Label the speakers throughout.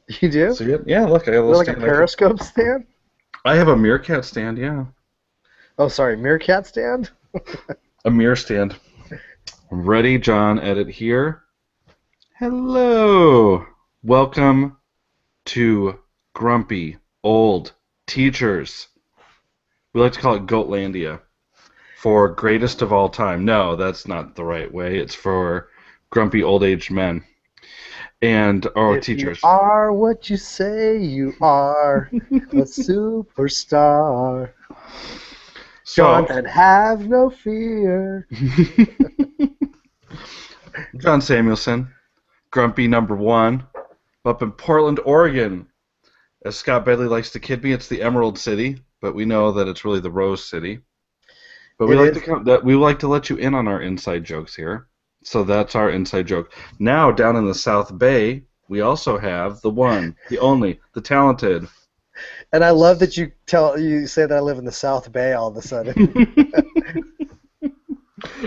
Speaker 1: You do? Is
Speaker 2: See it? Yeah, look, I got a
Speaker 1: it
Speaker 2: little
Speaker 1: like a
Speaker 2: stand.
Speaker 1: periscope stand?
Speaker 2: I have a meerkat stand, yeah.
Speaker 1: Oh, sorry, meerkat stand?
Speaker 2: A mirror stand. Ready, John, edit here. Hello. Welcome to Grumpy Old Teachers. We like to call it Goatlandia for greatest of all time. No, that's not the right way. It's for grumpy old aged men and or
Speaker 1: If you
Speaker 2: teachers.
Speaker 1: are what you say you are, a superstar. John,
Speaker 2: So,
Speaker 1: and have no fear.
Speaker 2: John Samuelson, Grumpy number one, up in Portland, Oregon. As Scott Bailey likes to kid me, it's the Emerald City, but we know that it's really the Rose City. But
Speaker 1: It is.
Speaker 2: we like to let you in on our inside jokes here. So that's our inside joke. Now down in the South Bay, we also have the one, the only, the talented.
Speaker 1: And I love that you say that I live in the South Bay all of a sudden.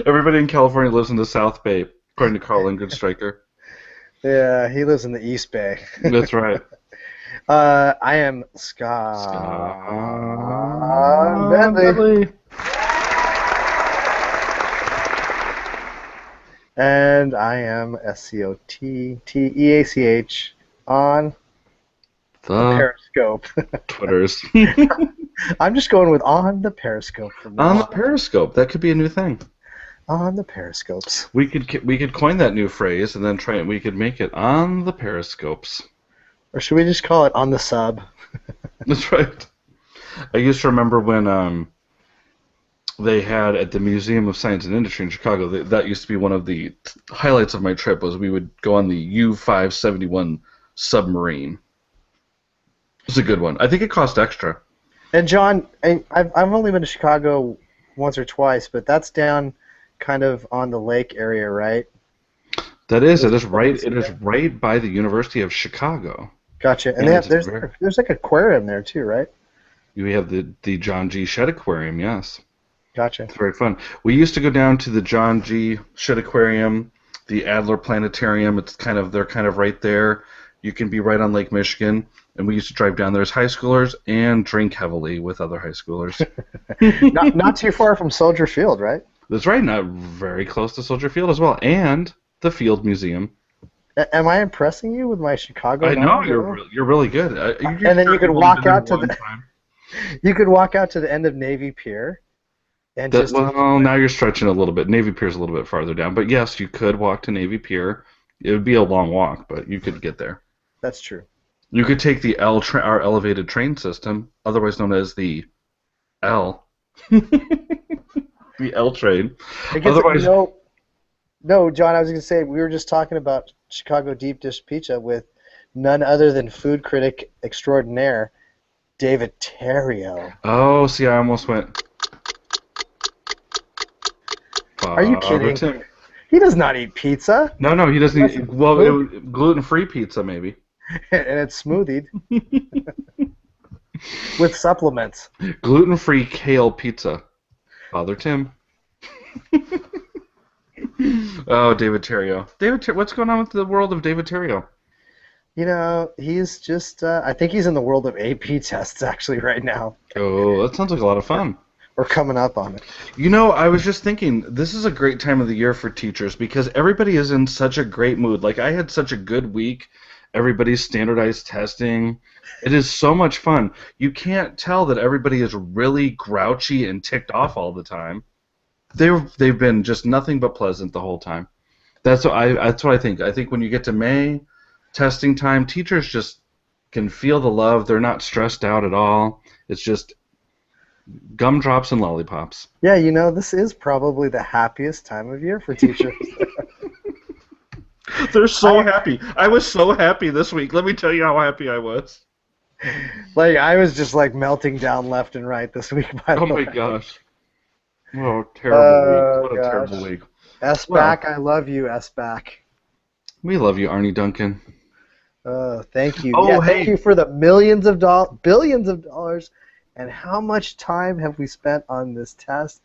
Speaker 2: Everybody in California lives in the South Bay, according to Carl Lindgren Stryker.
Speaker 1: Yeah, he lives in the East Bay.
Speaker 2: That's right.
Speaker 1: I am Scott
Speaker 2: Scott
Speaker 1: Bentley,
Speaker 2: Bentley.
Speaker 1: and I am SCOTTEACH on the
Speaker 2: The
Speaker 1: Periscope.
Speaker 2: Twitters.
Speaker 1: I'm just going with on the Periscope from
Speaker 2: On
Speaker 1: now
Speaker 2: the
Speaker 1: on.
Speaker 2: Periscope. That could be a new thing.
Speaker 1: On the Periscopes.
Speaker 2: We could coin that new phrase and then we could make it on the Periscopes.
Speaker 1: Or should we just call it on the sub?
Speaker 2: That's right. I used to remember when they had at the Museum of Science and Industry in Chicago. That used to be one of the highlights of my trip. Was we would go on the U-571 submarine. It was a good one. I think it cost extra.
Speaker 1: And John, I've only been to Chicago once or twice, but that's down kind of on the lake area, right?
Speaker 2: That is. It
Speaker 1: Those
Speaker 2: is right.
Speaker 1: buildings
Speaker 2: It is
Speaker 1: there.
Speaker 2: right by the University of Chicago,
Speaker 1: Gotcha. And
Speaker 2: and it's
Speaker 1: there's like an aquarium there too, right?
Speaker 2: we have the John G. Shedd Aquarium. Yes.
Speaker 1: Gotcha.
Speaker 2: It's very fun. We used to go down to the John G. Shedd Aquarium, the Adler Planetarium. They're kind of right there. You can be right on Lake Michigan, and we used to drive down there as high schoolers and drink heavily with other high schoolers.
Speaker 1: Not too far from Soldier Field, right?
Speaker 2: That's right, not very close to Soldier Field as well, and the Field Museum.
Speaker 1: Am I impressing you with my Chicago
Speaker 2: I know
Speaker 1: knowledge? At all?
Speaker 2: you're really good. You're
Speaker 1: And then
Speaker 2: sure
Speaker 1: you could
Speaker 2: you've only
Speaker 1: walk
Speaker 2: been there
Speaker 1: out to
Speaker 2: one
Speaker 1: the
Speaker 2: time.
Speaker 1: you could walk out to the end of Navy Pier and
Speaker 2: That
Speaker 1: just
Speaker 2: well, now you're stretching a little bit. Navy Pier's a little bit farther down, but yes, you could walk to Navy Pier. It would be a long walk, but you could get there.
Speaker 1: that's true.
Speaker 2: You could take the our elevated train system, otherwise known as the L, the L train.
Speaker 1: I guess
Speaker 2: Otherwise,
Speaker 1: no, John. I was going to say we were just talking about Chicago deep dish pizza with none other than food critic extraordinaire David Terrio.
Speaker 2: oh, see, I almost went.
Speaker 1: Are you
Speaker 2: Father
Speaker 1: kidding?
Speaker 2: Tim.
Speaker 1: He does not eat pizza.
Speaker 2: No, no, he doesn't
Speaker 1: Unless
Speaker 2: eat.
Speaker 1: it's
Speaker 2: Well,
Speaker 1: smooth
Speaker 2: gluten-free pizza maybe.
Speaker 1: and it's smoothied with supplements.
Speaker 2: Gluten-free kale pizza. Father Tim. Oh, David Terrio. What's going on with the world of David Terrio?
Speaker 1: You know, he's just, I think he's in the world of AP tests actually right now,
Speaker 2: Oh, that sounds like a lot of fun.
Speaker 1: or coming up on it.
Speaker 2: You know, I was just thinking, this is a great time of the year for teachers because everybody is in such a great mood. Like, I had such a good week. Everybody's standardized testing. It is so much fun. You can't tell that everybody is really grouchy and ticked off all the time. They've been just nothing but pleasant the whole time. That's what I think. I think when you get to May, testing time, teachers just can feel the love. They're not stressed out at all. It's just gumdrops and lollipops.
Speaker 1: Yeah, you know, this is probably the happiest time of year for teachers.
Speaker 2: They're so
Speaker 1: I,
Speaker 2: happy. I was so happy this week. Let me tell you how happy I was.
Speaker 1: like, I was just like melting down left and right this week, by
Speaker 2: Oh
Speaker 1: the
Speaker 2: my
Speaker 1: way.
Speaker 2: gosh. Oh, terrible week.
Speaker 1: Oh,
Speaker 2: What a terrible
Speaker 1: gosh.
Speaker 2: week.
Speaker 1: S-Back,
Speaker 2: Well,
Speaker 1: I love you, S-Back.
Speaker 2: we love you, Arnie Duncan.
Speaker 1: Oh, thank you. Yeah,
Speaker 2: Oh,
Speaker 1: thank
Speaker 2: hey.
Speaker 1: you for the billions of dollars. And how much time have we spent on this test?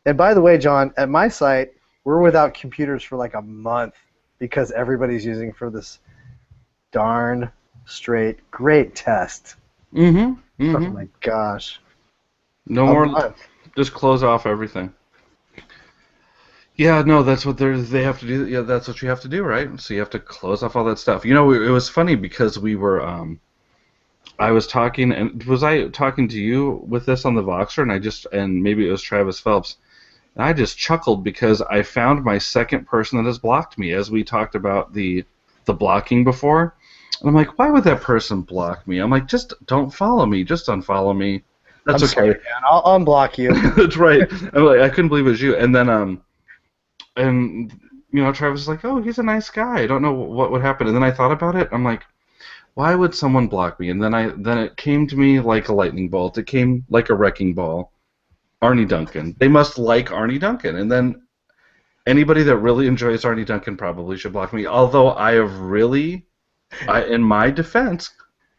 Speaker 1: And by the way, John, at my site, we're without computers for like a month because everybody's using for this darn straight. Great test.
Speaker 2: Mm-hmm.
Speaker 1: Oh
Speaker 2: Mm-hmm.
Speaker 1: my gosh.
Speaker 2: No
Speaker 1: A
Speaker 2: more.
Speaker 1: month.
Speaker 2: Just close off everything. Yeah, no, that's what they have to do. Yeah, that's what you have to do, right? So you have to close off all that stuff. You know, it was funny because we were I was talking, and was I talking to you with this on the Voxer, and maybe it was Travis Phelps, and I just chuckled because I found my second person that has blocked me, as we talked about the blocking before, and I'm like, why would that person block me? I'm like, just don't follow me, just unfollow me.
Speaker 1: I'm
Speaker 2: That's
Speaker 1: sorry,
Speaker 2: okay.
Speaker 1: man. I'll unblock you.
Speaker 2: That's right. I'm like, I couldn't believe it was you, and then and Travis was like, oh, he's a nice guy. I don't know what would happen, and then I thought about it. I'm like, why would someone block me? And then it came to me like a lightning bolt. It came like a wrecking ball. Arnie Duncan. They must like Arnie Duncan. And then anybody that really enjoys Arnie Duncan probably should block me. Although in my defense,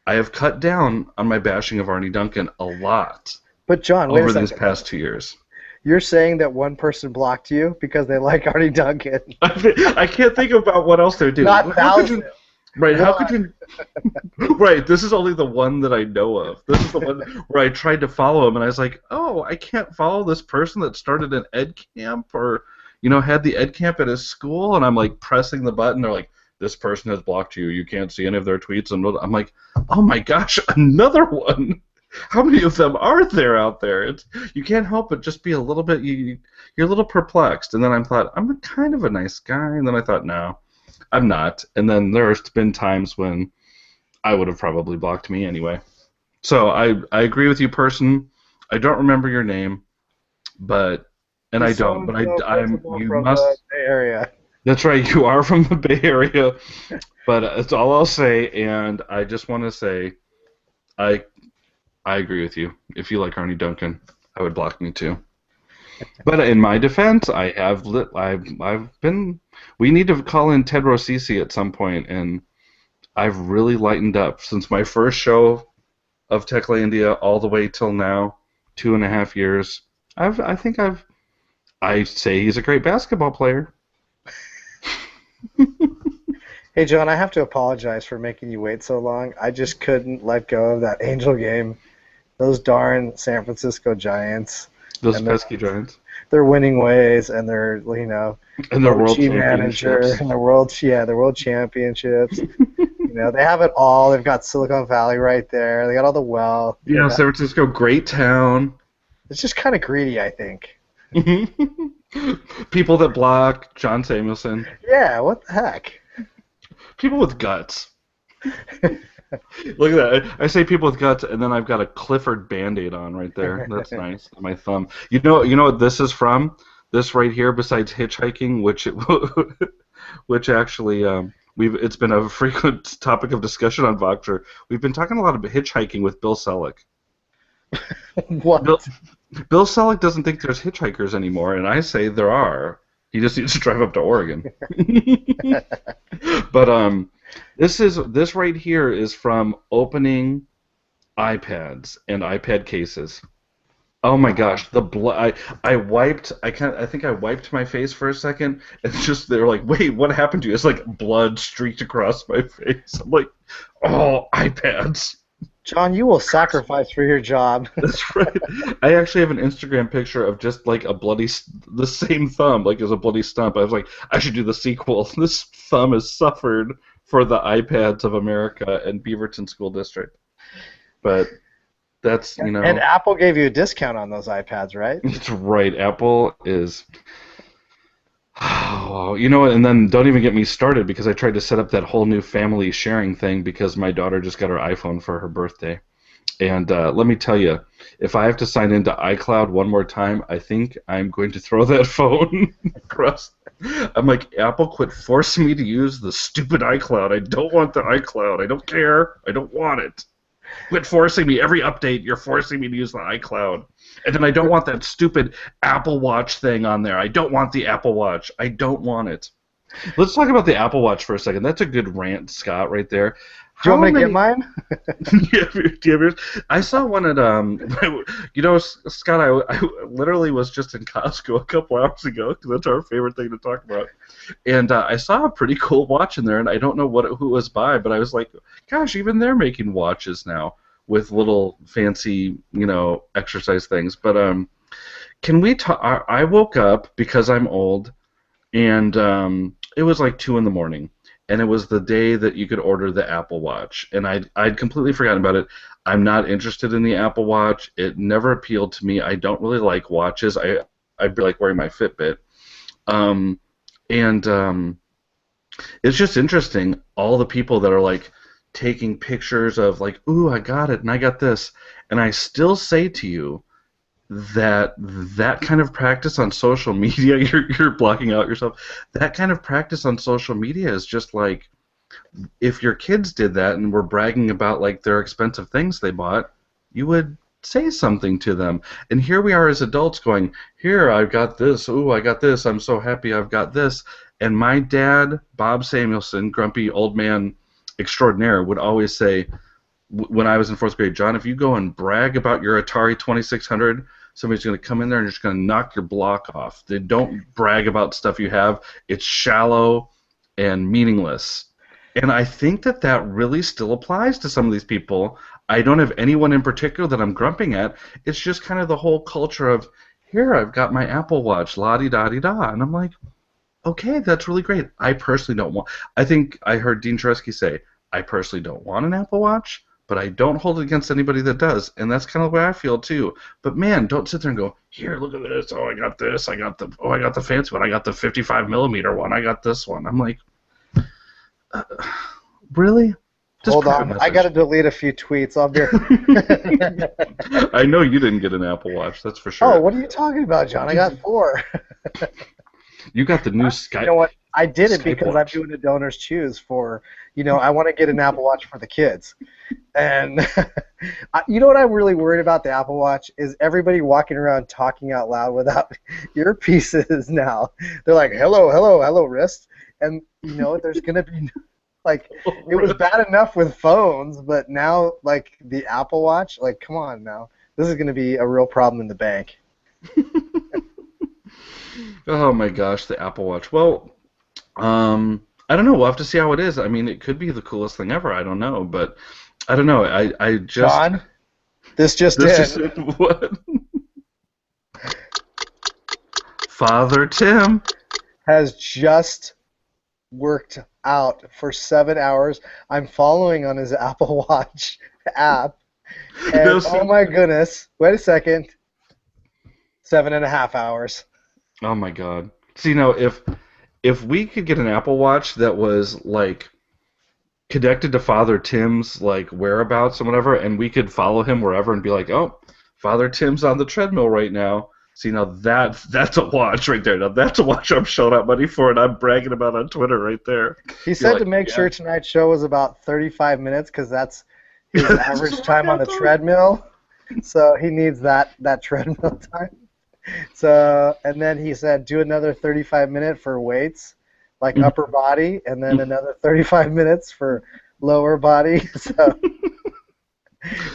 Speaker 2: I have cut down on my bashing of Arnie Duncan a lot
Speaker 1: But John, wait a
Speaker 2: over these
Speaker 1: second.
Speaker 2: past 2 years.
Speaker 1: You're saying that one person blocked you because they like Arnie Duncan?
Speaker 2: I can't think about what else they would do.
Speaker 1: Not
Speaker 2: How could you?
Speaker 1: thousands.
Speaker 2: Right? How could
Speaker 1: One.
Speaker 2: you? Right. This is only the one that I know of. This is the one where I tried to follow him, and I was like, oh, I can't follow this person that started an ed camp or, had the ed camp at his school, and I'm like pressing the button. They're like, this person has blocked you. You can't see any of their tweets, and I'm like, oh my gosh, another one. How many of them are there out there? You can't help but just be a little bit. You're a little perplexed, and then I thought I'm kind of a nice guy, and then I thought no, I'm not. And then there's been times when I would have probably blocked me anyway. So I agree with you, person. I don't remember your name, and I don't. But I'm.
Speaker 1: Principal
Speaker 2: You
Speaker 1: from the
Speaker 2: must.
Speaker 1: Bay Area.
Speaker 2: That's right. You are from the Bay Area, but that's all I'll say. And I just want to say, I I agree with you. If you like Arnie Duncan, I would block me too. But in my defense, I have lit. I've been. We need to call in Ted Rosisi at some point, and I've really lightened up since my first show of Techlandia all the way till now, 2.5 years. I think I say he's a great basketball player.
Speaker 1: Hey, John, I have to apologize for making you wait so long. I just couldn't let go of that Angel game. Those darn San Francisco Giants.
Speaker 2: Those
Speaker 1: And
Speaker 2: pesky Giants.
Speaker 1: their winning ways and their,
Speaker 2: And their world
Speaker 1: coach manager
Speaker 2: championships.
Speaker 1: and their world championships. They have it all. They've got Silicon Valley right there. They got all the wealth.
Speaker 2: Yeah, San Francisco, great town.
Speaker 1: It's just kind of greedy, I think.
Speaker 2: People that block John Samuelson.
Speaker 1: Yeah, what the heck?
Speaker 2: People with guts. Look at that. I say people with guts, and then I've got a Clifford Band-Aid on right there. That's nice. My thumb. You know what this is from? This right here, besides hitchhiking, which actually it's been a frequent topic of discussion on Voxer. We've been talking a lot about hitchhiking with Bill Selleck.
Speaker 1: What?
Speaker 2: Bill Selleck doesn't think there's hitchhikers anymore, and I say there are. He just needs to drive up to Oregon. But this right here is from opening iPads and iPad cases. Oh my gosh, the blood! I think I wiped my face for a second, and just they're like, wait, what happened to you? It's like blood streaked across my face. I'm like, oh, iPads.
Speaker 1: John, you will sacrifice for your job.
Speaker 2: That's right. I actually have an Instagram picture of just like the same thumb, like as a bloody stump. I was like, I should do the sequel. This thumb has suffered for the iPads of America and Beaverton School District. But that's,
Speaker 1: And Apple gave you a discount on those iPads, right?
Speaker 2: It's right. Apple is. Oh, and then don't even get me started because I tried to set up that whole new family sharing thing because my daughter just got her iPhone for her birthday. And let me tell you, if I have to sign into iCloud one more time, I think I'm going to throw that phone across. I'm like, Apple, quit forcing me to use the stupid iCloud. I don't want the iCloud. I don't care. I don't want it. Quit forcing me. Every update, you're forcing me to use the iCloud. And then I don't want that stupid Apple Watch thing on there. I don't want the Apple Watch. I don't want it. Let's talk about the Apple Watch for a second. That's a good rant, Scott, right there.
Speaker 1: Do you want
Speaker 2: How
Speaker 1: me to get
Speaker 2: many?
Speaker 1: mine?
Speaker 2: Do you have yours? I saw one at Scott. I literally was just in Costco a couple hours ago because that's our favorite thing to talk about, and I saw a pretty cool watch in there, and I don't know who it was by, but I was like, gosh, even they're making watches now with little fancy, exercise things. But can we talk? I woke up because I'm old, and it was like 2 in the morning, and it was the day that you could order the Apple Watch, and I'd completely forgotten about it. I'm not interested in the Apple Watch. It never appealed to me. I don't really like watches. I like wearing my Fitbit, um, and it's just interesting all the people that are like taking pictures of like, ooh, I got it and I got this, and I still say to you that kind of practice on social media, you're blocking out yourself. That kind of practice on social media is just like if your kids did that and were bragging about like their expensive things they bought, you would say something to them. And here we are as adults going, here, I've got this. Ooh, I got this. I'm so happy I've got this. And my dad, Bob Samuelson, grumpy old man extraordinaire, would always say, when I was in fourth grade, John, if you go and brag about your Atari 2600, somebody's going to come in there and just going to knock your block off. They don't brag about stuff you have. It's shallow and meaningless. And I think that really still applies to some of these people. I don't have anyone in particular that I'm grumping at. It's just kind of the whole culture of, here, I've got my Apple Watch, la-di-da-di-da. And I'm like, okay, that's really great. I personally don't want. I think I heard Dean Treski say, I personally don't want an Apple Watch, but I don't hold it against anybody that does, and that's kind of the way I feel too. But man, don't sit there and go, here, look at this. Oh, I got this. I got the fancy one. I got the 55 millimeter one. I got this one. I'm like, uh, really? Just
Speaker 1: Hold
Speaker 2: private
Speaker 1: on, I got to
Speaker 2: message.
Speaker 1: delete a few tweets. I'll be.
Speaker 2: I know you didn't get an Apple Watch. That's for
Speaker 1: Oh,
Speaker 2: sure.
Speaker 1: what are you talking about, John? I got four.
Speaker 2: You got the new
Speaker 1: You know what? I did it
Speaker 2: Skype
Speaker 1: because I'm
Speaker 2: Watch.
Speaker 1: doing a donors choose for, I want to get an Apple Watch for the kids. And you know what I'm really worried about the Apple Watch is everybody walking around talking out loud without earpieces now. They're like, hello, hello, hello, wrist. And there's going to be like it was bad enough with phones, but now like the Apple Watch, like come on now. This is going to be a real problem in the bank.
Speaker 2: Oh my gosh, the Apple Watch. Well, I don't know. We'll have to see how it is. I mean, it could be the coolest thing ever. I don't know, but I don't know. I just
Speaker 1: John, this just
Speaker 2: this just
Speaker 1: in.
Speaker 2: what Father Tim.
Speaker 1: Has just worked out for 7 hours. I'm following on his Apple Watch app,
Speaker 2: No,
Speaker 1: and
Speaker 2: see,
Speaker 1: oh my goodness, wait a second, 7.5 hours.
Speaker 2: oh my God. See, now if we could get an Apple Watch that was like connected to Father Tim's like whereabouts and whatever, and we could follow him wherever and be like, oh, Father Tim's on the treadmill right now. See, now that's a watch right there. Now that's a watch I'm showing out money for, and I'm bragging about on Twitter right there.
Speaker 1: He
Speaker 2: You're
Speaker 1: said to
Speaker 2: like,
Speaker 1: make
Speaker 2: yeah,
Speaker 1: sure tonight's show was about 35 minutes because that's his
Speaker 2: that's
Speaker 1: average
Speaker 2: a
Speaker 1: time on the
Speaker 2: workout time.
Speaker 1: treadmill. So he needs that treadmill time. So and then he said do another 35-minute for weights, like upper body, and then another 35 minutes for lower body. So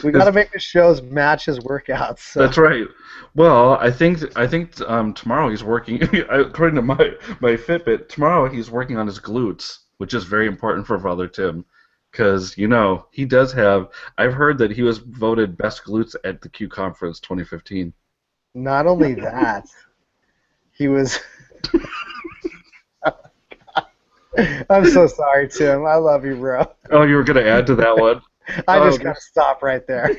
Speaker 1: we got to make the shows match his workouts. So
Speaker 2: That's right. Well, I think tomorrow he's working. According to my Fitbit, tomorrow he's working on his glutes, which is very important for Father Tim, because he does have. I've heard that he was voted best glutes at the Q Conference 2015.
Speaker 1: not only that, he was. I'm so sorry, Tim. I love you, bro.
Speaker 2: Oh, you were going to add to that one.
Speaker 1: I
Speaker 2: Oh,
Speaker 1: just gotta stop right there.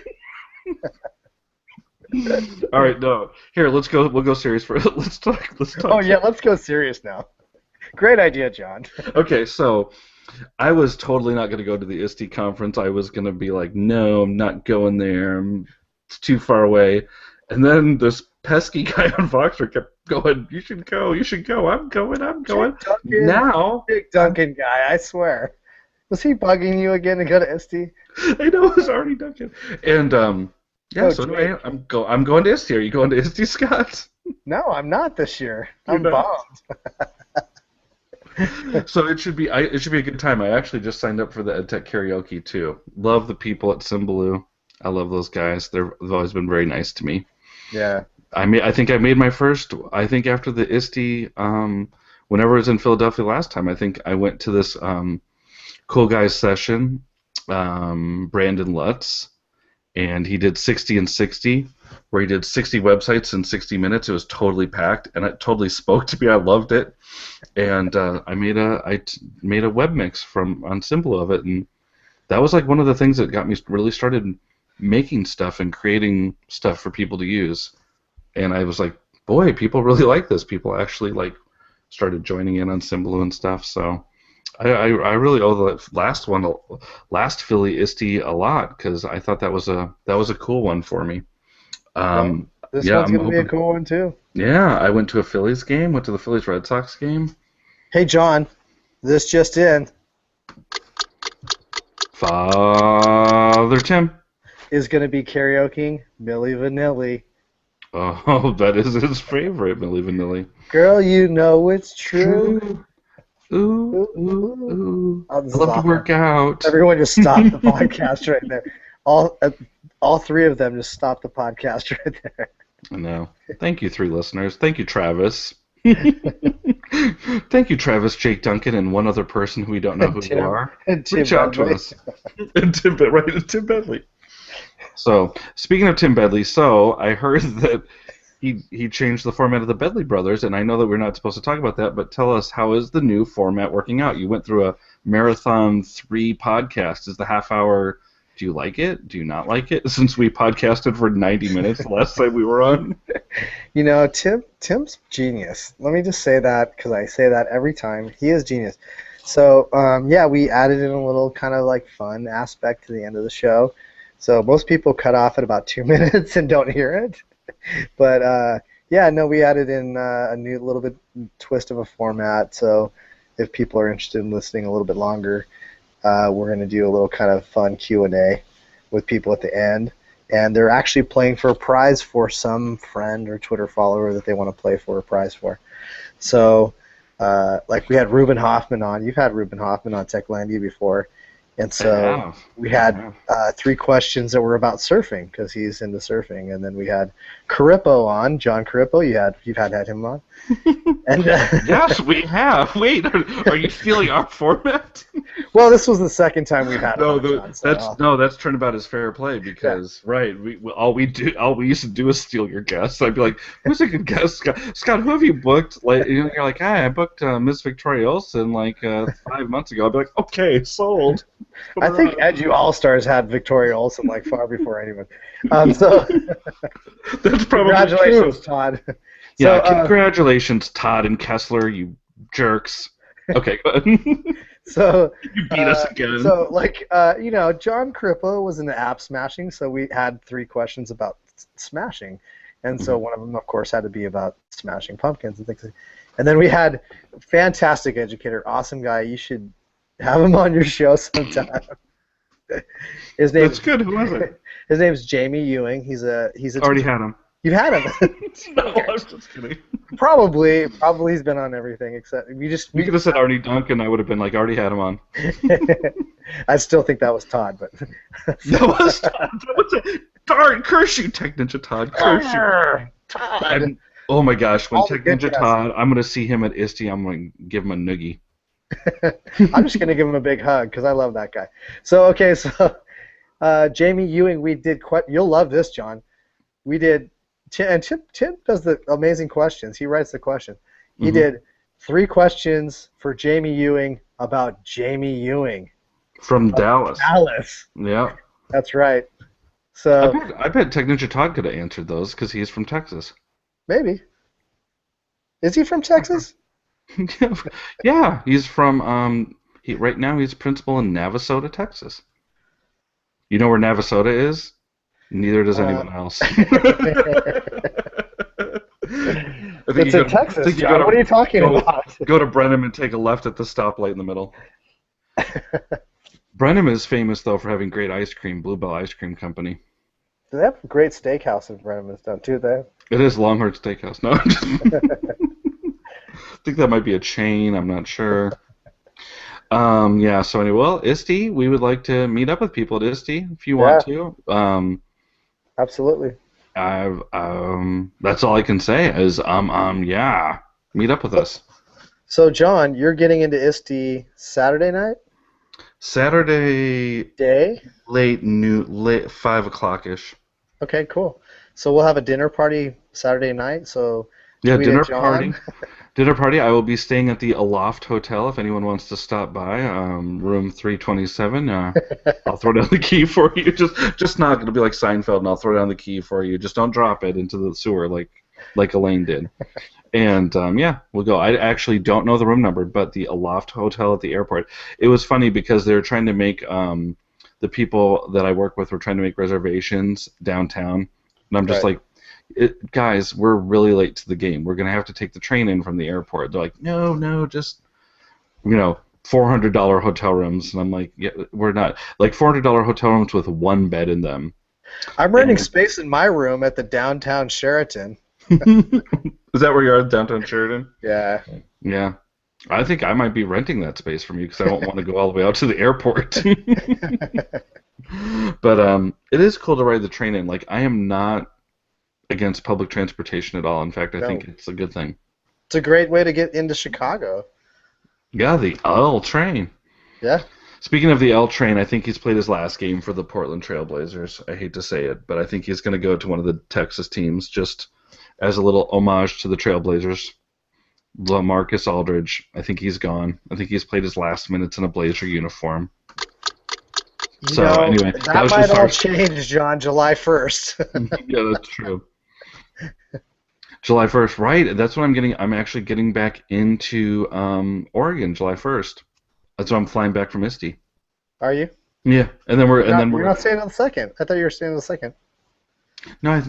Speaker 2: all right. No, here, let's go. We'll go serious for. Let's talk. Let's
Speaker 1: Oh
Speaker 2: talk.
Speaker 1: yeah, let's go serious now. Great idea, John.
Speaker 2: Okay, so I was totally not going to go to the ISTE conference. I was going to be like, no, I'm not going there. It's too far away. And then this pesky guy on Voxer kept going, you should go, you should go. I'm going, I'm going.
Speaker 1: Jake Duncan,
Speaker 2: Now,
Speaker 1: Jake Duncan guy, I swear. Was he bugging you again to go to ISTE?
Speaker 2: I know it's already done. And yeah,
Speaker 1: Oh,
Speaker 2: so
Speaker 1: Jake.
Speaker 2: anyway, I'm going to ISTE. Are you going to ISTE, Scott?
Speaker 1: No, I'm not this year.
Speaker 2: You're
Speaker 1: I'm
Speaker 2: not.
Speaker 1: bummed.
Speaker 2: So it should be a good time. I actually just signed up for the EdTech karaoke too. Love the people at Cymbaloo. I love those guys. They've always been very nice to me.
Speaker 1: Yeah.
Speaker 2: I think I made my first. I think after the ISTE, whenever I was in Philadelphia last time, I think I went to this cool guys session. Brandon Lutz, and he did 60 and 60, where he did 60 websites in 60 minutes. It was totally packed, and it totally spoke to me. I loved it, and made a web mix from on Symbol of it, and that was like one of the things that got me really started making stuff and creating stuff for people to use. And I was like, boy, people really like this. People actually like started joining in on Symbol and stuff. So I really owe the last Philly ISTE a lot because I thought that was a cool one for me.
Speaker 1: Well,
Speaker 2: Um,
Speaker 1: this
Speaker 2: yeah,
Speaker 1: one's
Speaker 2: I'm
Speaker 1: gonna be a
Speaker 2: hoping.
Speaker 1: cool one too.
Speaker 2: Yeah, I went to a Phillies game, went to the Phillies Red Sox game.
Speaker 1: Hey, John, this just in
Speaker 2: Father Tim.
Speaker 1: is gonna be karaokeing Milli Vanilli.
Speaker 2: Oh, that is his favorite, Milli Vanilli.
Speaker 1: Girl, you know it's true.
Speaker 2: True. Ooh,
Speaker 1: Ooh,
Speaker 2: ooh,
Speaker 1: ooh.
Speaker 2: ooh.
Speaker 1: Oh, this
Speaker 2: I
Speaker 1: is
Speaker 2: love to
Speaker 1: awesome.
Speaker 2: work out.
Speaker 1: Everyone just stop the podcast right there. All three of them just stop the podcast right there.
Speaker 2: I know. Thank you, three listeners. Thank you, Travis. Thank you, Travis, Jake Duncan, and one other person who we don't know
Speaker 1: And
Speaker 2: who you
Speaker 1: Tim
Speaker 2: are.
Speaker 1: and Tim
Speaker 2: Reach out to
Speaker 1: Bentley.
Speaker 2: us. And Tim Bedley. So, speaking of Tim Bedley, so I heard that he changed the format of the Bedley Brothers, and I know that we're not supposed to talk about that, but tell us, how is the new format working out? You went through a marathon 3 podcast. Is the half hour? Do you like it? Do you not like it? Since we podcasted for 90 minutes the last time we were on.
Speaker 1: You know, Tim's genius. Let me just say that because I say that every time. He is genius. So, yeah, we added in a little kind of like fun aspect to the end of the show. So most people cut off at about 2 minutes and don't hear it. But yeah, no, we added in a new little bit twist of a format. So if people are interested in listening a little bit longer, we're going to do a little kind of fun Q&A with people at the end. And they're actually playing for a prize for some friend or Twitter follower that they want to play for a prize for. So, like we had Ruben Hoffman on. You've had Ruben Hoffman on Techlandia before. And
Speaker 2: I
Speaker 1: so
Speaker 2: have.
Speaker 1: we
Speaker 2: I
Speaker 1: had
Speaker 2: have.
Speaker 1: 3 questions that were about surfing because he's into surfing. And then we had Carippo on, John Carippo. You've had him on. And
Speaker 2: Yes, we have. Wait, are you stealing our format?
Speaker 1: well, this was the second time we've had him
Speaker 2: No,
Speaker 1: on, John. So,
Speaker 2: that's turnabout is fair play
Speaker 1: yeah.
Speaker 2: because right, all we used to do is steal your guests. I'd be like, who's a good guest, Scott? Scott, who have you booked? Like, you're like, hi, I booked Miss Victoria Olsen like 5 months ago. I'd be like, okay, sold.
Speaker 1: I think Edu All Stars had Victoria Olsen like far before anyone. So
Speaker 2: That's probably
Speaker 1: congratulations,
Speaker 2: true.
Speaker 1: Todd.
Speaker 2: Yeah,
Speaker 1: So
Speaker 2: congratulations, Todd and Kessler, you jerks. Okay, go ahead.
Speaker 1: so
Speaker 2: You beat us again.
Speaker 1: so like you know, John Crippo was into app smashing, so we had 3 questions about smashing, and so one of them, of course, had to be about smashing pumpkins and things. And then we had fantastic educator, awesome guy. You should have him on your show sometime. His name
Speaker 2: That's good. Who was it?
Speaker 1: His name's Jamie Ewing. He's a
Speaker 2: Already
Speaker 1: teacher.
Speaker 2: had him.
Speaker 1: You've had him.
Speaker 2: No, I was just kidding.
Speaker 1: Probably he's been on everything except
Speaker 2: You could have said Arnie Duncan. I would have been like, already had him on.
Speaker 1: I still think that was Todd, but
Speaker 2: That was Todd. That was a, darn, curse you, Tech Ninja Todd. Curse you.
Speaker 1: Todd.
Speaker 2: Oh my gosh, when
Speaker 1: All the
Speaker 2: Tech
Speaker 1: good
Speaker 2: Ninja
Speaker 1: guys.
Speaker 2: Todd, I'm gonna see him at ISTE. I'm gonna give him a noogie.
Speaker 1: I'm just gonna give him a big hug because I love that guy. So okay, so Jamie Ewing, we did quite. You'll love this, John. We did, and Tim does the amazing questions. He writes the questions. He did 3 questions for Jamie Ewing about Jamie Ewing
Speaker 2: From Dallas.
Speaker 1: Dallas.
Speaker 2: Yeah.
Speaker 1: That's right.
Speaker 2: I
Speaker 1: So
Speaker 2: bet, I bet Tech Ninja Todd could have answered those because he's from Texas.
Speaker 1: maybe is he from Texas?
Speaker 2: Yeah, he's from right now he's principal in Navasota, Texas. You know where Navasota is? Neither does anyone else. I think
Speaker 1: It's
Speaker 2: you
Speaker 1: in
Speaker 2: go, I
Speaker 1: Texas,
Speaker 2: think you
Speaker 1: John. What are you talking about?
Speaker 2: go to Brenham and take a left at the stoplight in the middle. Brenham is famous though for having great ice cream, Bluebell Ice Cream Company.
Speaker 1: Do they have a great steakhouse in Bremen and stuff too? They
Speaker 2: It is Longhorn Steakhouse. No, think that might be a chain. I'm not sure. Yeah. So anyway, well, ISTE, we would like to meet up with people at ISTE if you want
Speaker 1: Yeah,
Speaker 2: to.
Speaker 1: absolutely.
Speaker 2: That's all I can say is yeah, meet up with
Speaker 1: So,
Speaker 2: us.
Speaker 1: so John, you're getting into ISTE Saturday night
Speaker 2: Saturday
Speaker 1: day.
Speaker 2: late 5 o'clock ish.
Speaker 1: Okay, cool. So we'll have a dinner party Saturday night. So
Speaker 2: Yeah,
Speaker 1: tweet at
Speaker 2: dinner
Speaker 1: John.
Speaker 2: party. Dinner party. I will be staying at the Aloft Hotel if anyone wants to stop by. Room 327. I'll throw down the key for you. Just knock. It'll be like Seinfeld, and I'll throw down the key for you. Just don't drop it into the sewer like Elaine did. And yeah, we'll go. I actually don't know the room number, but the Aloft Hotel at the airport. It was funny because they were trying to make the people that I work with were trying to make reservations downtown, and I'm just
Speaker 1: Right.
Speaker 2: like, guys, we're really late to the game. We're gonna have to take the train in from the airport. They're like, no, no, just $400 hotel rooms, and I'm like, yeah, we're not like $400 hotel rooms with one bed in them.
Speaker 1: I'm renting
Speaker 2: And
Speaker 1: space in my room at the downtown Sheraton.
Speaker 2: is that where you are, downtown Sheridan?
Speaker 1: Yeah.
Speaker 2: Yeah. I think I might be renting that space from you because I don't want to go all the way out to the airport. But it is cool to ride the train in. Like I am not against public transportation at all. In fact, I think
Speaker 1: No.
Speaker 2: it's a good thing.
Speaker 1: It's a great way to get into Chicago.
Speaker 2: Yeah, the L train.
Speaker 1: Yeah.
Speaker 2: Speaking of the L train, I think he's played his last game for the Portland Trailblazers. I hate to say it, but I think he's going to go to one of the Texas teams just as a little homage to the Trailblazers. LaMarcus Aldridge, I think he's gone. I think he's played his last minutes in a Blazer uniform.
Speaker 1: You
Speaker 2: So
Speaker 1: know,
Speaker 2: anyway, that
Speaker 1: that
Speaker 2: was
Speaker 1: might
Speaker 2: just
Speaker 1: all
Speaker 2: our.
Speaker 1: change, John, July 1st.
Speaker 2: Yeah, that's true. July 1st, right? That's what I'm getting. I'm actually getting back into Oregon, July 1st. That's why I'm flying back from Misty.
Speaker 1: Are you?
Speaker 2: Yeah, and then we're
Speaker 1: You're
Speaker 2: and
Speaker 1: not,
Speaker 2: then
Speaker 1: you're
Speaker 2: we're
Speaker 1: not staying on the second. I thought you were staying on the second.
Speaker 2: no,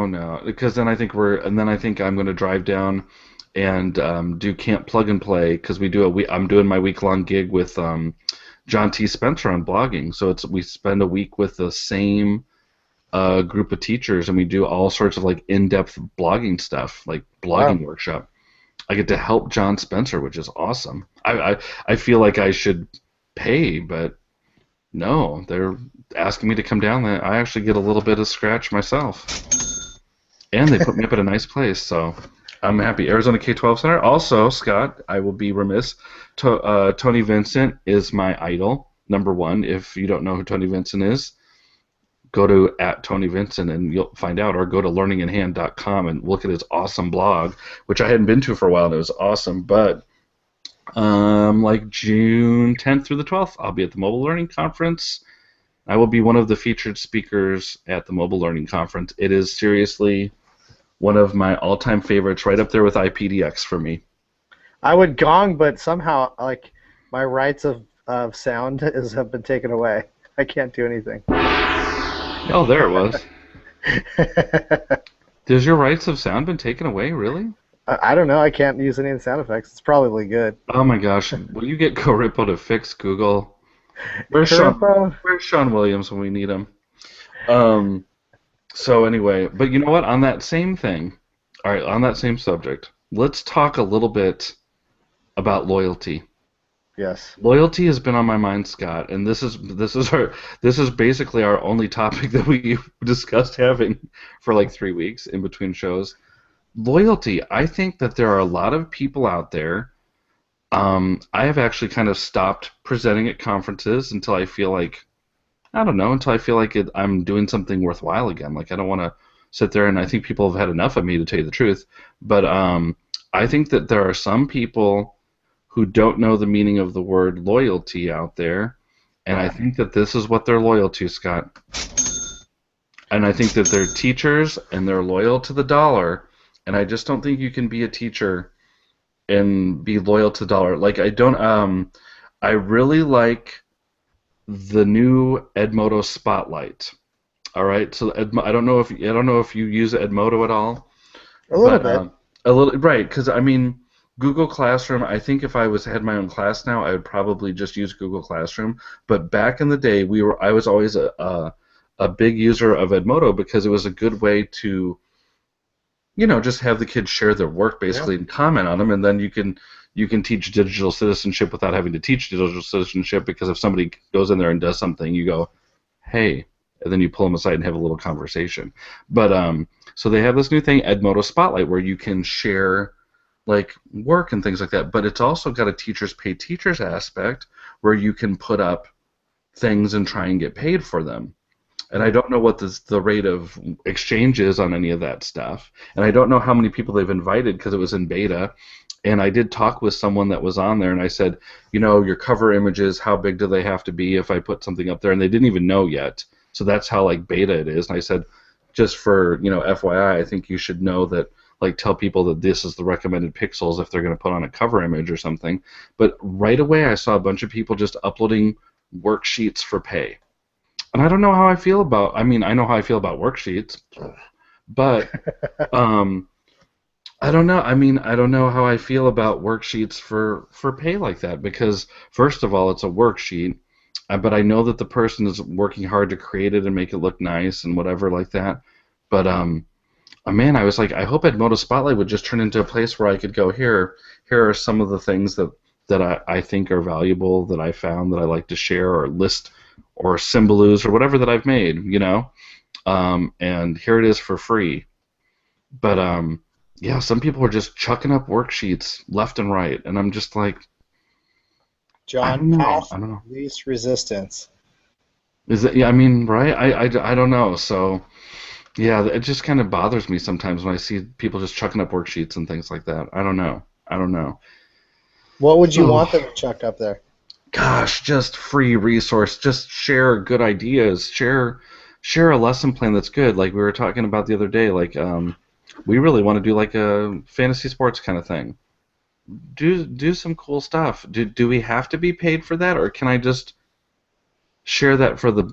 Speaker 2: no, because then I think I'm going to drive down and do Camp Plug and Play because I'm doing my week-long gig with John T. Spencer on blogging. So we spend a week with the same group of teachers and we do all sorts of like in-depth blogging stuff, like
Speaker 1: Wow.
Speaker 2: blogging workshop. I get to help John Spencer, which is awesome. I feel like I should pay, but no, they're asking me to come down there. I actually get a little bit of scratch myself. And they put me up at a nice place, so I'm happy. Arizona K-12 Center. Also, Scott, I will be remiss. Tony Vincent is my idol, number one. If you don't know who Tony Vincent is, go to @TonyVincent and you'll find out, or go to learninginhand.com and look at his awesome blog, which I hadn't been to for a while, and it was awesome. But like June 10th through the 12th, I'll be at the Mobile Learning Conference. I will be one of the featured speakers at the Mobile Learning Conference. It is seriously one of my all-time favorites, right up there with IPDX for me.
Speaker 1: I would gong, but somehow, like, my rights of sound have been taken away. I can't do anything.
Speaker 2: Oh, there it was. Does your rights of sound been taken away, really?
Speaker 1: I don't know. I can't use any of the sound effects. It's probably good.
Speaker 2: Oh my gosh, will you get Coripo to fix Google? Where's Sean?
Speaker 1: Caripo?
Speaker 2: Where's Sean Williams when we need him? Um, so anyway, but you know what? On that same thing, all right, on that same subject, let's talk a little bit about loyalty.
Speaker 1: Yes.
Speaker 2: Loyalty has been on my mind, Scott, and this is basically our only topic that we discussed having for like 3 weeks in between shows. Loyalty. I think that there are a lot of people out there. I have actually kind of stopped presenting at conferences until I feel like I don't know until I feel like I'm doing something worthwhile again. Like I don't want to sit there, and I think people have had enough of me to tell you the truth. But I think that there are some people who don't know the meaning of the word loyalty out there, and I think that this is what they're loyal to, Scott. And I think that they're teachers and they're loyal to the dollar, and I just don't think you can be a teacher and be loyal to the dollar. Like I really like the new Edmodo Spotlight. All right, so I don't know if you use Edmodo at all,
Speaker 1: A little
Speaker 2: but
Speaker 1: bit.
Speaker 2: a little right because I mean Google Classroom. I think if I had my own class now, I would probably just use Google Classroom. But back in the day, I was always a big user of Edmodo because it was a good way to just have the kids share their work
Speaker 1: Yeah.
Speaker 2: basically and comment on them, and then you can teach digital citizenship without having to teach digital citizenship, because if somebody goes in there and does something, you go, hey, and then you pull them aside and have a little conversation. But so they have this new thing, Edmodo Spotlight, where you can share like work and things like that. But it's also got a teachers pay teachers aspect where you can put up things and try and get paid for them. And I
Speaker 1: Hmm.
Speaker 2: don't know what the rate of exchange is on any of that stuff. And I don't know how many people they've invited because it was in beta. And I did talk with someone that was on there, and I said, your cover images, how big do they have to be if I put something up there? And they didn't even know yet. So that's how like beta it is. And I said, just for FYI, I think you should know that, like, tell people that this is the recommended pixels if they're going to put on a cover image or something. But right away, I saw a bunch of people just uploading worksheets for pay. And I don't know how I feel about. I mean, I know how I feel about worksheets, but um, I don't know. I mean, I don't know how I feel about worksheets for pay like that, because first of all, it's a worksheet, but I know that the person is working hard to create it and make it look nice and whatever like that. But man, I was like, I hope Edmodo Spotlight would just turn into a place where I could go, here are some of the things that I think are valuable that I found that I like to share, or list, or symbols, or whatever that I've made. And here it is for free. But yeah, some people are just chucking up worksheets left and right, and I'm just like, I
Speaker 1: John,
Speaker 2: don't know,
Speaker 1: path
Speaker 2: I don't
Speaker 1: of
Speaker 2: know.
Speaker 1: least resistance.
Speaker 2: Is it? Yeah, I mean, right? I don't know. So yeah, it just kind of bothers me sometimes when I see people just chucking up worksheets and things like that. I don't know. I don't know.
Speaker 1: What would you want them
Speaker 2: Oh,
Speaker 1: to chuck up there?
Speaker 2: gosh, just free resource. Just share good ideas. Share a lesson plan that's good. Like we were talking about the other day. Like we really want to do like a fantasy sports kind of thing. Do some cool stuff. Do we have to be paid for that, or can I just share that for the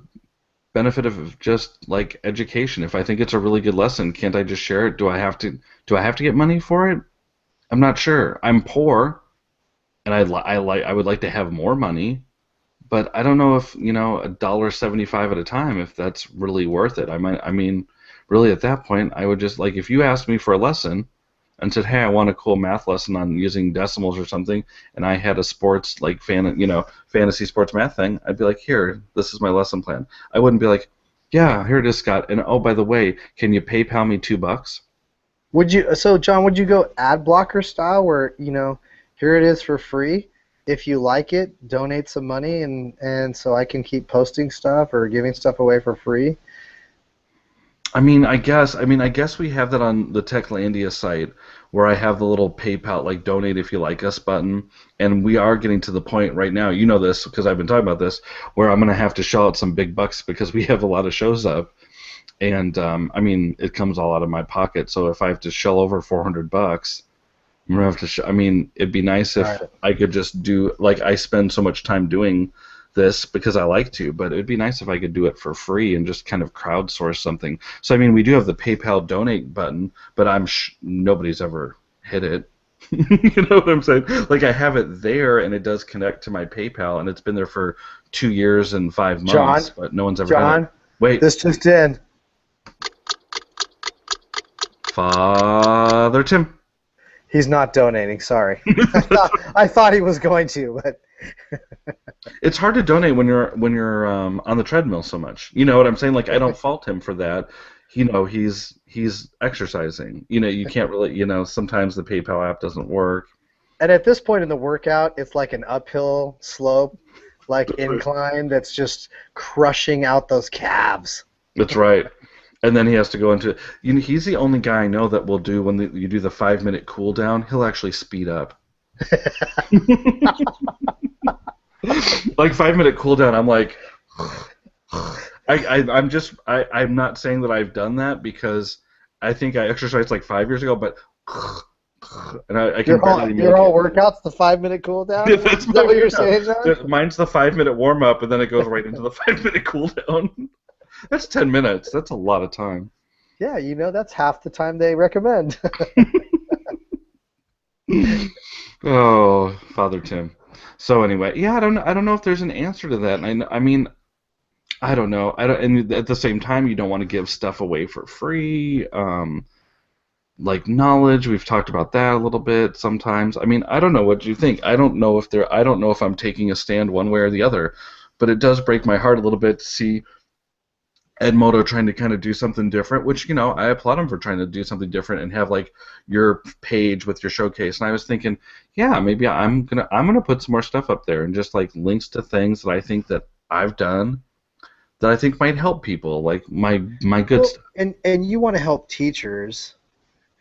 Speaker 2: benefit of just like education? If I think it's a really good lesson, can't I just share it? Do I have to get money for it? I'm not sure. I'm poor, and I would like to have more money, but I don't know if $1.75 at a time, if that's really worth it. I mean, really at that point, I would just like, if you asked me for a lesson and said, "Hey, I want a cool math lesson on using decimals or something," and I had a sports like fantasy sports math thing, I'd be like, "Here, this is my lesson plan." I wouldn't be like, "Yeah, here it is, Scott, and oh, by the way, can you PayPal me $2?"
Speaker 1: So John, would you go ad blocker style where, here it is for free. If you like it, donate some money and so I can keep posting stuff or giving stuff away for free?
Speaker 2: I guess we have that on the Techlandia site, where I have the little PayPal, like, donate if you like us button, and we are getting to the point right now. You know this because I've been talking about this, where I'm gonna have to shell out some big bucks because we have a lot of shows up, and I mean, it comes all out of my pocket. So if I have to shell over $400, I'm gonna have to. I mean, it'd be nice if
Speaker 1: Right.
Speaker 2: I could just do, like, I spend so much time doing this because I like to, but it'd be nice if I could do it for free and just kind of crowdsource something. So I mean, we do have the PayPal donate button, but nobody's ever hit it. You know what I'm saying? Like, I have it there, and it does connect to my PayPal, and it's been there for 2 years and 5 months,
Speaker 1: John,
Speaker 2: but no one's ever done it.
Speaker 1: John,
Speaker 2: Wait,
Speaker 1: this just in.
Speaker 2: Father Tim.
Speaker 1: He's not donating, sorry. I thought he was going to, but
Speaker 2: It's hard to donate when you're on the treadmill so much. You know what I'm saying? Like, I don't fault him for that. He's exercising. You can't really. Sometimes the PayPal app doesn't work.
Speaker 1: and at this point in the workout, it's like an uphill slope, like incline that's just crushing out those calves.
Speaker 2: That's right. And then he has to go into. He's the only guy I know that will do when you do the 5 minute cool down. He'll actually speed up. Like 5 minute cool down. I'm like, I'm not saying that I've done that because I think I exercised like 5 years ago, but and I can
Speaker 1: Your whole
Speaker 2: barely
Speaker 1: your
Speaker 2: make
Speaker 1: whole
Speaker 2: it.
Speaker 1: workout's the 5 minute cool down?
Speaker 2: That's
Speaker 1: Is that
Speaker 2: my
Speaker 1: what you're
Speaker 2: workout.
Speaker 1: saying, John?
Speaker 2: Mine's the 5 minute warm up, and then it goes right into the 5 minute cool down. That's 10 minutes. That's a lot of time.
Speaker 1: Yeah, that's half the time they recommend.
Speaker 2: Oh, Father Tim. So anyway, yeah, I don't know if there's an answer to that. And I mean, I don't know. I don't, and at the same time, you don't want to give stuff away for free. like knowledge. We've talked about that a little bit sometimes. I mean, I don't know what you think. I don't know if I'm taking a stand one way or the other, but it does break my heart a little bit to see Edmodo trying to kind of do something different, which, I applaud him for trying to do something different and have like your page with your showcase. And I was thinking, yeah, maybe I'm gonna put some more stuff up there and just like links to things that I think that I've done that I think might help people, like my good
Speaker 1: Well,
Speaker 2: stuff.
Speaker 1: and you want to help teachers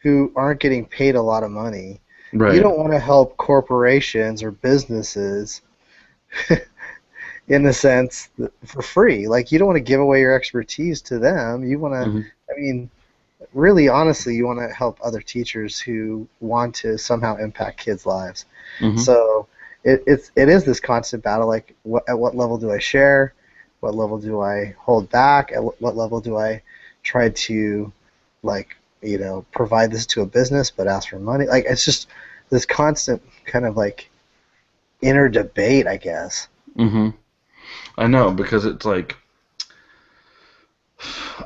Speaker 1: who aren't getting paid a lot of money. You
Speaker 2: Right.
Speaker 1: don't want to help corporations or businesses in the sense that for free. Like you don't want to give away your expertise to them. You want to,
Speaker 2: Hmm.
Speaker 1: I mean, really honestly, you want to help other teachers who want to somehow impact kids' lives.
Speaker 2: Hmm.
Speaker 1: So it is this constant battle. Like, at what level do I share? What level do I hold back? At what level do I try to, like, provide this to a business but ask for money? Like, it's just this constant kind of like inner debate, I guess.
Speaker 2: Hmm. I know because it's like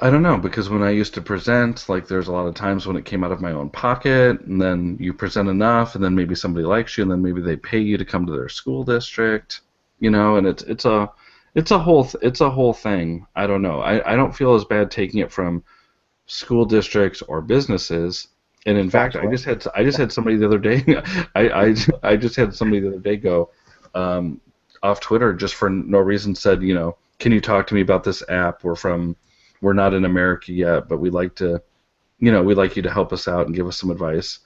Speaker 2: I don't know because when I used to present, like there's a lot of times when it came out of my own pocket, and then you present enough, and then maybe somebody likes you, and then maybe they pay you to come to their school district, and it's a whole thing. I don't know. I don't feel as bad taking it from school districts or businesses. And in fact,
Speaker 1: Factually.
Speaker 2: I just had somebody the other day. I just had somebody the other day go um, off Twitter just for no reason said, can you talk to me about this app? We're not in America yet, but we'd like you to help us out and give us some advice.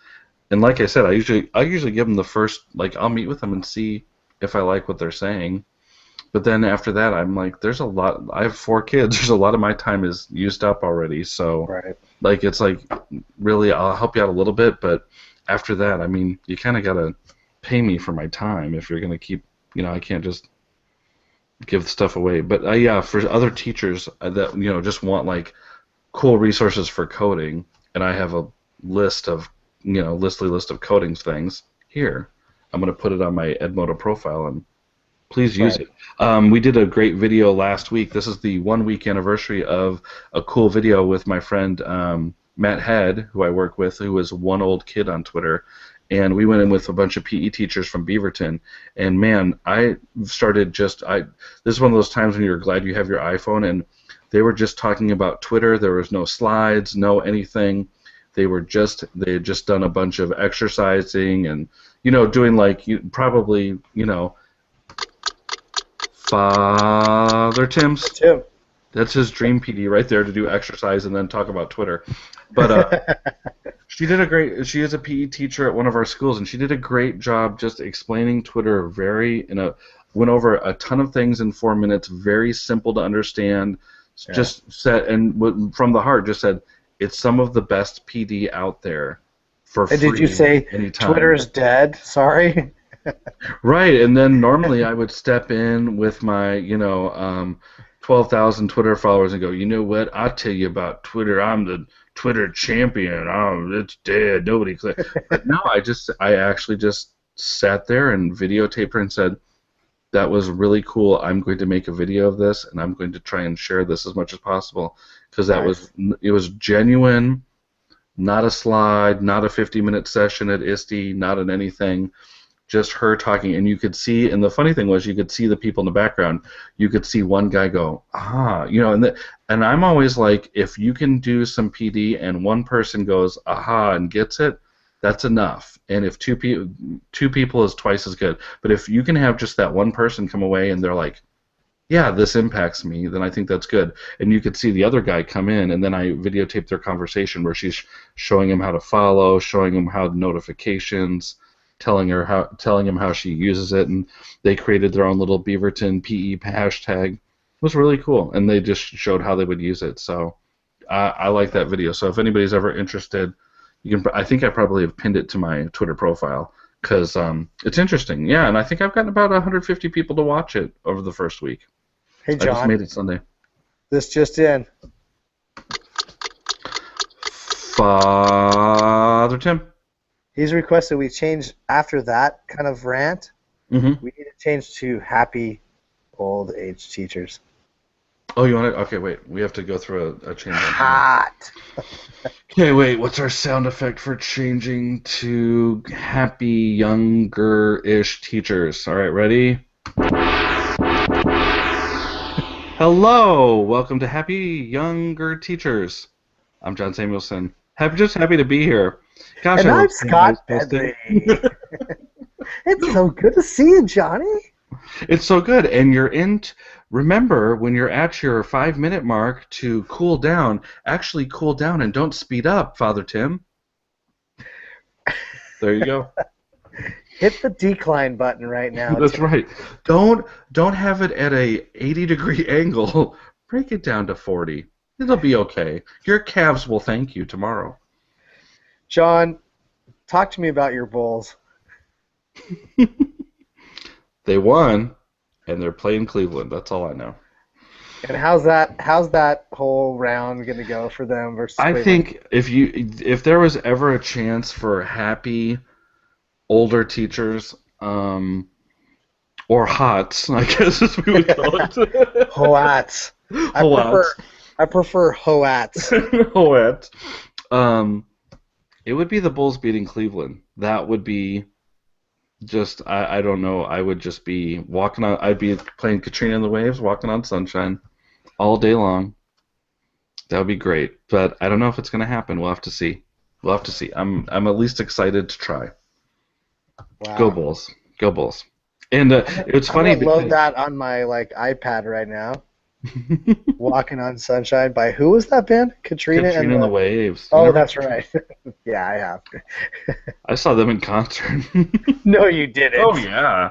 Speaker 2: And like I said, I usually give them the first, like I'll meet with them and see if I like what they're saying. But then after that, I'm like, there's a lot. I have 4 kids. There's a lot of my time is used up already. So,
Speaker 1: Right.
Speaker 2: like, it's like, really, I'll help you out a little bit, but after that, I mean, you kind of gotta pay me for my time if you're gonna keep. I can't just give stuff away. But yeah, for other teachers that just want like cool resources for coding, and I have a list of list of coding things here. I'm gonna put it on my Edmodo profile and please use
Speaker 1: Right.
Speaker 2: it. We did a great video last week. This is the 1 week anniversary of a cool video with my friend Matt Head, who I work with, who is one old kid on Twitter. And we went in with a bunch of PE teachers from Beaverton. And man, I started just I. This is one of those times when you're glad you have your iPhone, and they were just talking about Twitter. There was no slides, no anything. They had just done a bunch of exercising and doing like probably Father Tim's.
Speaker 1: Tim.
Speaker 2: That's his dream PD right there to do exercise and then talk about Twitter. But she is a PE teacher at one of our schools, and she did a great job just explaining Twitter went over a ton of things in 4 minutes, very simple to understand.
Speaker 1: Yeah.
Speaker 2: Just said, and from the heart, just said, it's some of the best PD out there for
Speaker 1: And did you
Speaker 2: free
Speaker 1: say
Speaker 2: anytime.
Speaker 1: Twitter's dead? Sorry.
Speaker 2: Right, and then normally I would step in with my, 12,000 Twitter followers and go, you know what? I'll tell you about Twitter. I'm the Twitter champion. Oh, it's dead. Nobody click. But no, I actually just sat there and videotaped her and said, that was really cool. I'm going to make a video of this and I'm going to try and share this as much as possible because
Speaker 1: Nice.
Speaker 2: it was genuine, not a slide, not a 50-minute session at ISTE, not an anything, just her talking, and you could see, and the funny thing was you could see the people in the background. You could see one guy go, and I'm always like, if you can do some PD and one person goes aha and gets it, that's enough. And if two people is twice as good. But if you can have just that one person come away and they're like, yeah, this impacts me, then I think that's good. And you could see the other guy come in, and then I videotaped their conversation where she's showing him how to follow, showing him how notifications, telling him how she uses it, and they created their own little Beaverton PE hashtag. It was really cool, and they just showed how they would use it. So I like that video. So if anybody's ever interested, you can. I think I probably have pinned it to my Twitter profile because it's interesting. Yeah, and I think I've gotten about 150 people to watch it over the first week.
Speaker 1: Hey,
Speaker 2: I just
Speaker 1: John.
Speaker 2: made it Sunday.
Speaker 1: This just in.
Speaker 2: Father Tim.
Speaker 1: He's requested we change after that kind of rant.
Speaker 2: Hmm.
Speaker 1: We need to change to happy old age teachers.
Speaker 2: Oh, you want to? Okay, wait. We have to go through a change on here.
Speaker 1: Hot.
Speaker 2: Okay, wait. What's our sound effect for changing to happy younger-ish teachers? All right, ready? Hello, welcome to Happy Younger Teachers. I'm John Samuelson. Just happy to be here. Gosh,
Speaker 1: And
Speaker 2: I
Speaker 1: I'm
Speaker 2: love
Speaker 1: Scott
Speaker 2: standardized testing.
Speaker 1: Bentley. It's so good to see you, Johnny.
Speaker 2: It's so good, and remember, when you're at your 5-minute mark to cool down, actually cool down and don't speed up, Father Tim. There you go.
Speaker 1: Hit the decline button right now,
Speaker 2: That's
Speaker 1: Tim.
Speaker 2: right. Don't have it at a 80-degree angle. Break it down to 40. It'll be okay. Your calves will thank you tomorrow.
Speaker 1: John, talk to me about your Bulls.
Speaker 2: They won, and they're playing Cleveland. That's all I know.
Speaker 1: And how's that whole round going to go for them versus
Speaker 2: I
Speaker 1: Cleveland?
Speaker 2: think if there was ever a chance for happy older teachers, or hots, I guess as we would call it.
Speaker 1: Hoats.
Speaker 2: Hoats.
Speaker 1: I prefer Hoats.
Speaker 2: Hoats. It would be the Bulls beating Cleveland. That would be just I don't know. I would just be walking on. I'd be playing Katrina and the Waves, walking on sunshine all day long. That would be great. But I don't know if it's going to happen. We'll have to see. We'll have to see. I'm at least excited to try. Go
Speaker 1: Wow.
Speaker 2: Bulls. Go Bulls. And it's
Speaker 1: I'm
Speaker 2: funny
Speaker 1: gonna load
Speaker 2: because
Speaker 1: that on my iPad right now. Walking on Sunshine by who was that band? Katrina and
Speaker 2: Katrina and the
Speaker 1: the.
Speaker 2: Waves. You
Speaker 1: Oh,
Speaker 2: never,
Speaker 1: that's right. Yeah, I have.
Speaker 2: I saw them in concert.
Speaker 1: No, you didn't.
Speaker 2: Oh yeah,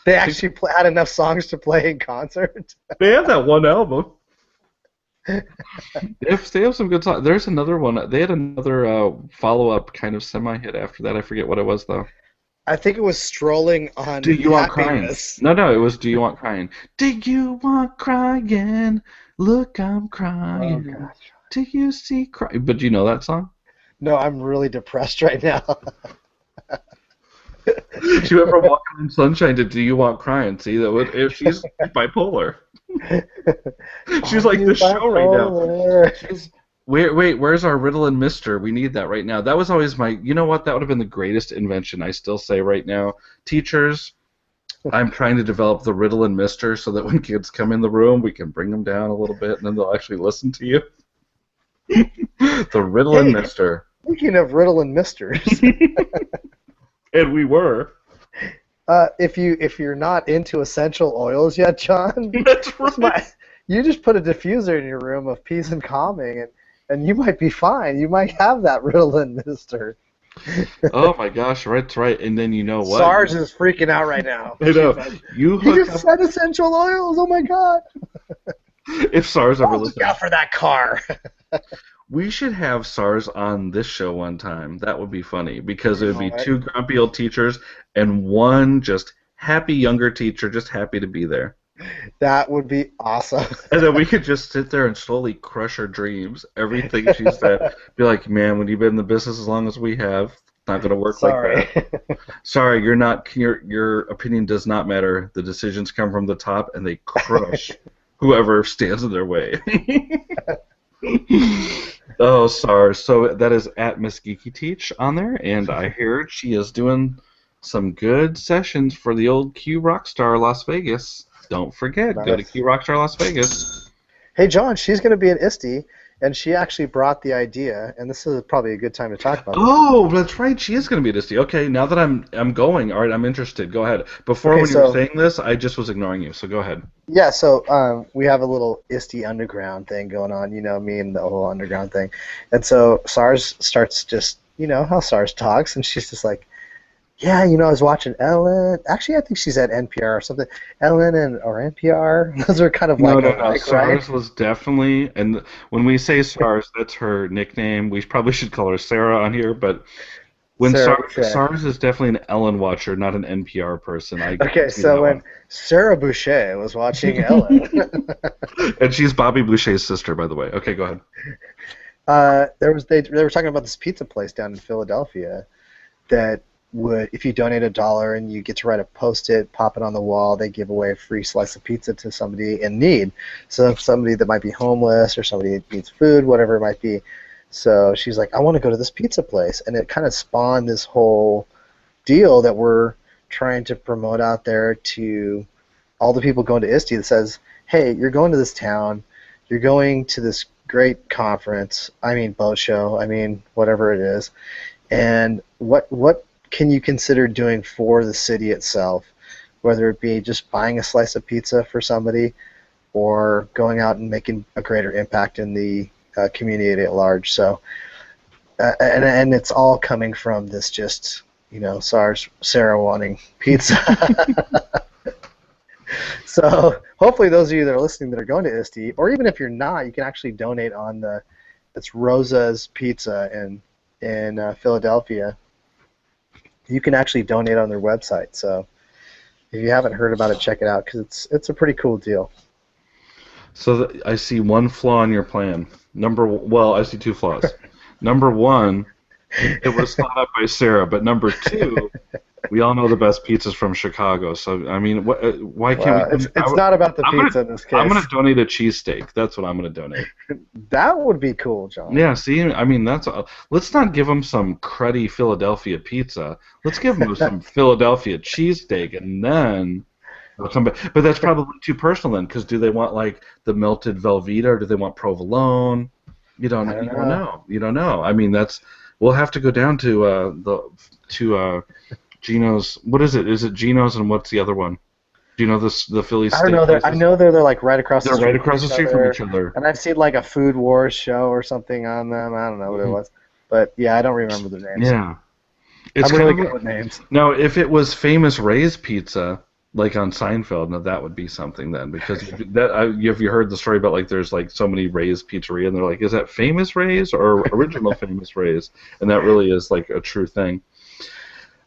Speaker 1: They actually had enough songs to play in concert.
Speaker 2: they have that one album. They have some good songs. There's another one. They had another follow-up kind of semi-hit after that. I forget what it was though.
Speaker 1: I think it was Strolling
Speaker 2: Do
Speaker 1: on
Speaker 2: you want crying?
Speaker 1: Happiness.
Speaker 2: No, it was Do You Want Crying? Do you want crying? Look, I'm
Speaker 1: Oh
Speaker 2: crying.
Speaker 1: gosh.
Speaker 2: Do you see cry? But do you know that song?
Speaker 1: No, I'm really depressed right now.
Speaker 2: She went from Walking in Sunshine to Do You Want Crying? See that? If she's bipolar. She's
Speaker 1: Are
Speaker 2: like
Speaker 1: you
Speaker 2: the show right now.
Speaker 1: bipolar?
Speaker 2: She's where's our Riddle and Mister? We need that right now. That was always you know what? That would have been the greatest invention. I still say right now, teachers, I'm trying to develop the Riddle and Mister so that when kids come in the room, we can bring them down a little bit and then they'll actually listen to you. The Riddle and
Speaker 1: Hey,
Speaker 2: Mister.
Speaker 1: speaking of riddle and misters,
Speaker 2: And we were.
Speaker 1: if you're not into essential oils yet, John,
Speaker 2: That's
Speaker 1: this
Speaker 2: right.
Speaker 1: you just put a diffuser in your room of peace and calming, and you might be fine. You might have that riddle and mister.
Speaker 2: Oh my gosh, that's right. And then you know what?
Speaker 1: SARS is freaking out right now.
Speaker 2: I know.
Speaker 1: She's like,
Speaker 2: You
Speaker 1: you
Speaker 2: hook
Speaker 1: just
Speaker 2: up.
Speaker 1: said essential oils. Oh my God!
Speaker 2: If SARS ever
Speaker 1: Oh, look
Speaker 2: listens,
Speaker 1: out for that car.
Speaker 2: we should have SARS on this show one time. That would be funny because it would be
Speaker 1: All right.
Speaker 2: two grumpy old teachers and one just happy younger teacher, just happy to be there.
Speaker 1: That would be awesome.
Speaker 2: And then we could just sit there and slowly crush her dreams. Everything she said, be like, "Man, when you've been in the business as long as we have, it's not going to work like
Speaker 1: Sorry.
Speaker 2: that. Sorry, you're not. Your opinion does not matter. The decisions come from the top, and they crush whoever stands in their way." Oh, SARS. So that is at Miss Geeky Teach on there, and I hear she is doing some good sessions for the old Q Rockstar Las Vegas. Don't forget, go to
Speaker 1: Nice.
Speaker 2: Q Rockstar Las Vegas.
Speaker 1: Hey, John, she's going to be an ISTE, and she actually brought the idea, and this is probably a good time to talk about this.
Speaker 2: Oh, that's right. She is going to be at ISTE. Okay, now that I'm going, all right, I'm interested. Go ahead. Before
Speaker 1: Okay,
Speaker 2: when you were
Speaker 1: so
Speaker 2: saying this, I just was ignoring you. So go ahead.
Speaker 1: yeah, so we have a little ISTE underground thing going on, me and the whole underground thing. And so SARS starts just, how SARS talks, and she's just like, yeah, I was watching Ellen. Actually, I think she's at NPR or something. Ellen or NPR. Those are kind of
Speaker 2: No,
Speaker 1: like
Speaker 2: no, no.
Speaker 1: alike, right?
Speaker 2: SARS was definitely, and when we say SARS, that's her nickname. We probably should call her Sarah on here, but when
Speaker 1: Sarah
Speaker 2: SARS,
Speaker 1: Boucher.
Speaker 2: SARS is definitely an Ellen watcher, not an NPR person. I
Speaker 1: Okay,
Speaker 2: see that
Speaker 1: so when Sarah Boucher was watching Ellen,
Speaker 2: one. And she's Bobby Boucher's sister, by the way. Okay, go ahead.
Speaker 1: they were talking about this pizza place down in Philadelphia that would, if you donate $1 and you get to write a post-it, pop it on the wall, they give away a free slice of pizza to somebody in need. So if somebody that might be homeless or somebody that needs food, whatever it might be. So she's like, I want to go to this pizza place. And it kind of spawned this whole deal that we're trying to promote out there to all the people going to ISTE that says, hey, you're going to this town, you're going to this great conference, I mean boat show, I mean whatever it is, and what can you consider doing for the city itself, whether it be just buying a slice of pizza for somebody or going out and making a greater impact in the community at large. So, and it's all coming from this just, Sarah wanting pizza. So hopefully those of you that are listening that are going to ISTE, or even if you're not, you can actually donate on it's Rosa's Pizza in Philadelphia. You can actually donate on their website. So if you haven't heard about it, check it out because it's a pretty cool deal.
Speaker 2: So I see one flaw in your plan. Well, I see two flaws. Number one, it was thought up by Sarah, but number two, we all know the best pizza's from Chicago. So I mean, why can't we?
Speaker 1: It's not about the pizza in this case.
Speaker 2: I'm going to donate a cheesesteak. That's what I'm going to donate.
Speaker 1: That would be cool, John.
Speaker 2: Yeah. See, I mean, let's not give them some cruddy Philadelphia pizza. Let's give them some Philadelphia cheesesteak, and then they'll come back. But that's probably too personal then, because do they want like the melted Velveeta or do they want provolone? You don't know. You don't know. I mean, we'll have to go down to Gino's. What is it? Is it Gino's and what's the other one? Do you know the Philly steak?
Speaker 1: I don't know. I know they're like right across the street.
Speaker 2: They're right across the street from each other.
Speaker 1: And I've seen like a Food Wars show or something on them. I don't know what it was. But yeah, I don't remember the names.
Speaker 2: Yeah. It's
Speaker 1: I'm really good with names.
Speaker 2: Now, if it was Famous Ray's Pizza, like on Seinfeld, now that would be something then, because have you heard the story about like there's like so many Ray's Pizzeria, and they're like, is that Famous Ray's or original Famous Ray's? And that really is like a true thing.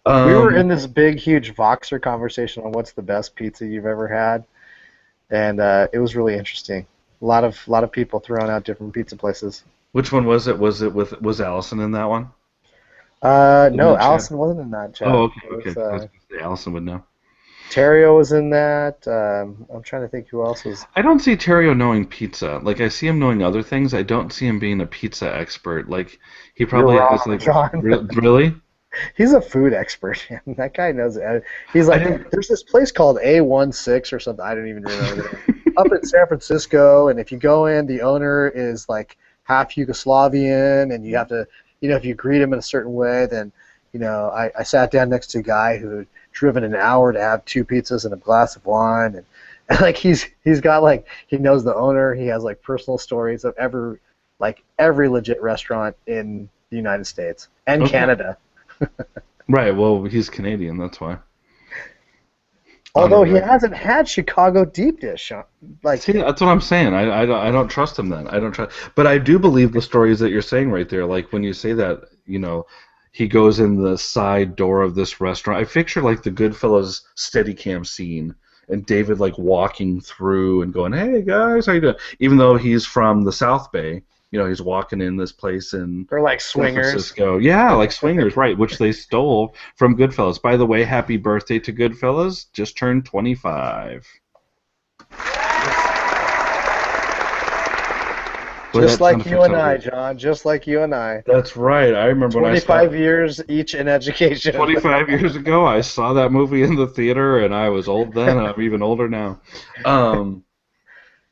Speaker 1: We were in this big, huge Voxer conversation on what's the best pizza you've ever had, and it was really interesting. A lot of people throwing out different pizza places.
Speaker 2: Which one was it? Was Allison in that one?
Speaker 1: No, Allison wasn't in that chat.
Speaker 2: Oh, okay. Allison would know.
Speaker 1: Terrio was in that. I'm trying to think who else was.
Speaker 2: I don't see Terrio knowing pizza. Like I see him knowing other things. I don't see him being a pizza expert. Like he probably has like
Speaker 1: John.
Speaker 2: Really.
Speaker 1: He's a food expert. That guy knows it. He's like, there's this place called A16 or something. I don't even remember. Up in San Francisco, and if you go in, the owner is like half Yugoslavian, and you have to, if you greet him in a certain way, then, I sat down next to a guy who driven an hour to have 2 pizzas and a glass of wine, and like he's got like, he knows the owner. He has like personal stories of every legit restaurant in the United States and Canada.
Speaker 2: Right. Well, he's Canadian. That's why.
Speaker 1: Although he hasn't had Chicago deep dish,
Speaker 2: see, that's what I'm saying. I don't trust him then. I don't trust. But I do believe the stories that you're saying right there. Like when you say that, he goes in the side door of this restaurant. I picture like the Goodfellas Steadicam scene, and David like walking through and going, "Hey guys, how you doing?" Even though he's from the South Bay, he's walking in this place in
Speaker 1: they're like swingers.
Speaker 2: San Francisco. Yeah, like swingers, right? Which they stole from Goodfellas. By the way, happy birthday to Goodfellas! Just turned 25.
Speaker 1: Just like you and I, John. Just like you and I.
Speaker 2: That's right. I remember when I saw
Speaker 1: 25 years each in education.
Speaker 2: 25 years ago, I saw that movie in the theater, and I was old then, and I'm even older now.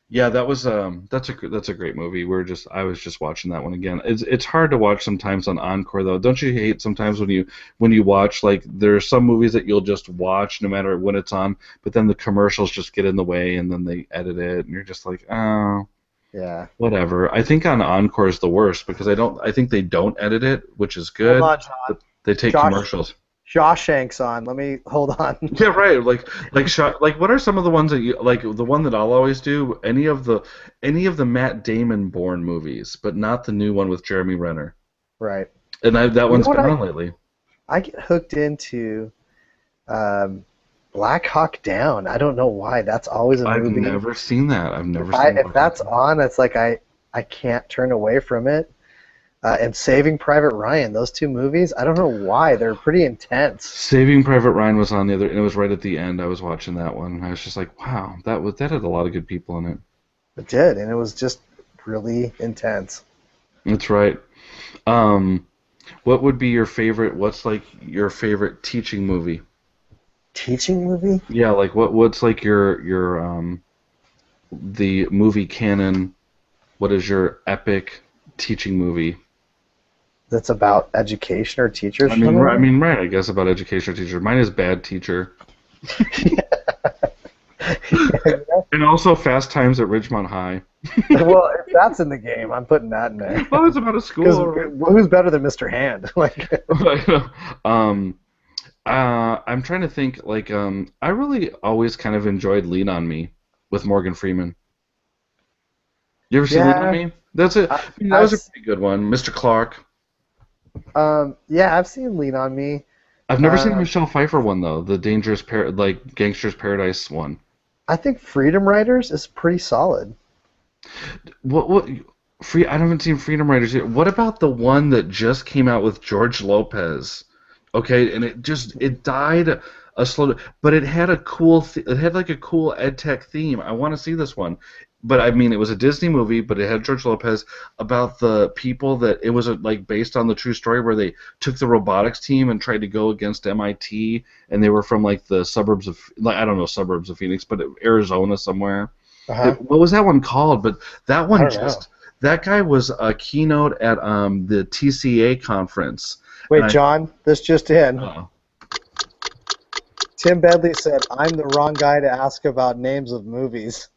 Speaker 2: Yeah, that was that's a great movie. I was just watching that one again. It's hard to watch sometimes on Encore though. Don't you hate sometimes when you watch, like, there's some movies that you'll just watch no matter when it's on, but then the commercials just get in the way and then they edit it and you're just like, oh.
Speaker 1: Yeah.
Speaker 2: Whatever. I think on Encore is the worst because I think they don't edit it, which is good.
Speaker 1: Hold on, John.
Speaker 2: They take commercials.
Speaker 1: Shawshank's on. Let me hold on.
Speaker 2: Yeah, right. Like what are some of the ones that you like? The one that I'll always do. Any of the Matt Damon born movies, but not the new one with Jeremy Renner.
Speaker 1: Right.
Speaker 2: And that one's been on lately.
Speaker 1: I get hooked into Black Hawk Down. I don't know why. That's always a movie.
Speaker 2: I've never seen that. I've never seen.
Speaker 1: If that's on, it's like I can't turn away from it. And Saving Private Ryan. Those two movies, I don't know why they're pretty intense.
Speaker 2: Saving Private Ryan was on the other, and it was right at the end. I was watching that one. I was just like, wow, that had a lot of good people in it.
Speaker 1: It did, and it was just really intense.
Speaker 2: That's right. Um, what would be your favorite? What's like your favorite teaching movie?
Speaker 1: Teaching movie
Speaker 2: Yeah, like what's like your the movie canon? What is your epic teaching movie?
Speaker 1: that's about education or teachers
Speaker 2: I
Speaker 1: or
Speaker 2: mean,
Speaker 1: something.
Speaker 2: right. I guess about education teacher. Mine is Bad Teacher, and also Fast Times at Ridgemont High.
Speaker 1: Well, if that's in the game, I'm putting that in there.
Speaker 2: Well, it's about a
Speaker 1: Because
Speaker 2: school, right?
Speaker 1: who's better than Mr. Hand? Like,
Speaker 2: um, I'm trying to think. Like, I really always kind of enjoyed Lean on Me with Morgan Freeman. You ever see Lean on
Speaker 1: yeah,
Speaker 2: Me? That's it. I
Speaker 1: I,
Speaker 2: mean, that
Speaker 1: I've
Speaker 2: was a pretty good one. Mr. Clark.
Speaker 1: yeah, I've seen Lean on Me.
Speaker 2: I've never seen the
Speaker 1: Um,
Speaker 2: Michelle Pfeiffer one though. The like Gangster's Paradise one.
Speaker 1: I think Freedom Writers is pretty solid.
Speaker 2: What free? I haven't seen Freedom Writers yet. What about the one that just came out with George Lopez? Okay, and it died a slow, but it had a it had like a cool ed tech theme. I want to see this one, but I mean it was a Disney movie, but it had George Lopez about the people that it was like based on the true story where they took the robotics team and tried to go against MIT, and they were from like the suburbs of like I don't know suburbs of Phoenix, but Arizona somewhere.
Speaker 1: Uh-huh.
Speaker 2: What was that one called? But that
Speaker 1: I
Speaker 2: one
Speaker 1: don't know.
Speaker 2: just that guy was a keynote at the TCA conference, and
Speaker 1: Wait, John, this just in.
Speaker 2: uh,
Speaker 1: Tim Bedley said, "I'm the wrong guy to ask about names of movies."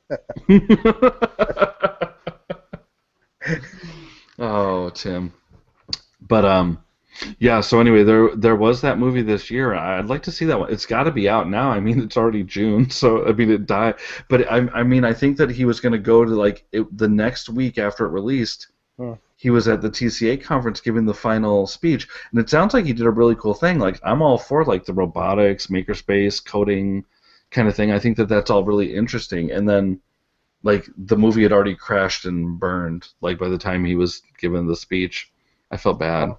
Speaker 2: oh, Tim. But yeah. So anyway, there was that movie this year. I'd like to see that one. It's got to be out now. I mean, it's already June, so I mean, it died. But I mean, I think that he was going to go to like the next week after it released.
Speaker 1: Hmm.
Speaker 2: He was at the TCA conference giving the final speech, and it sounds like he did a really cool thing. Like I'm all for like the robotics, makerspace, coding kind of thing. I think that that's all really interesting. And then like the movie had already crashed and burned. Like by the time he was given the speech, I felt bad.
Speaker 1: Oh,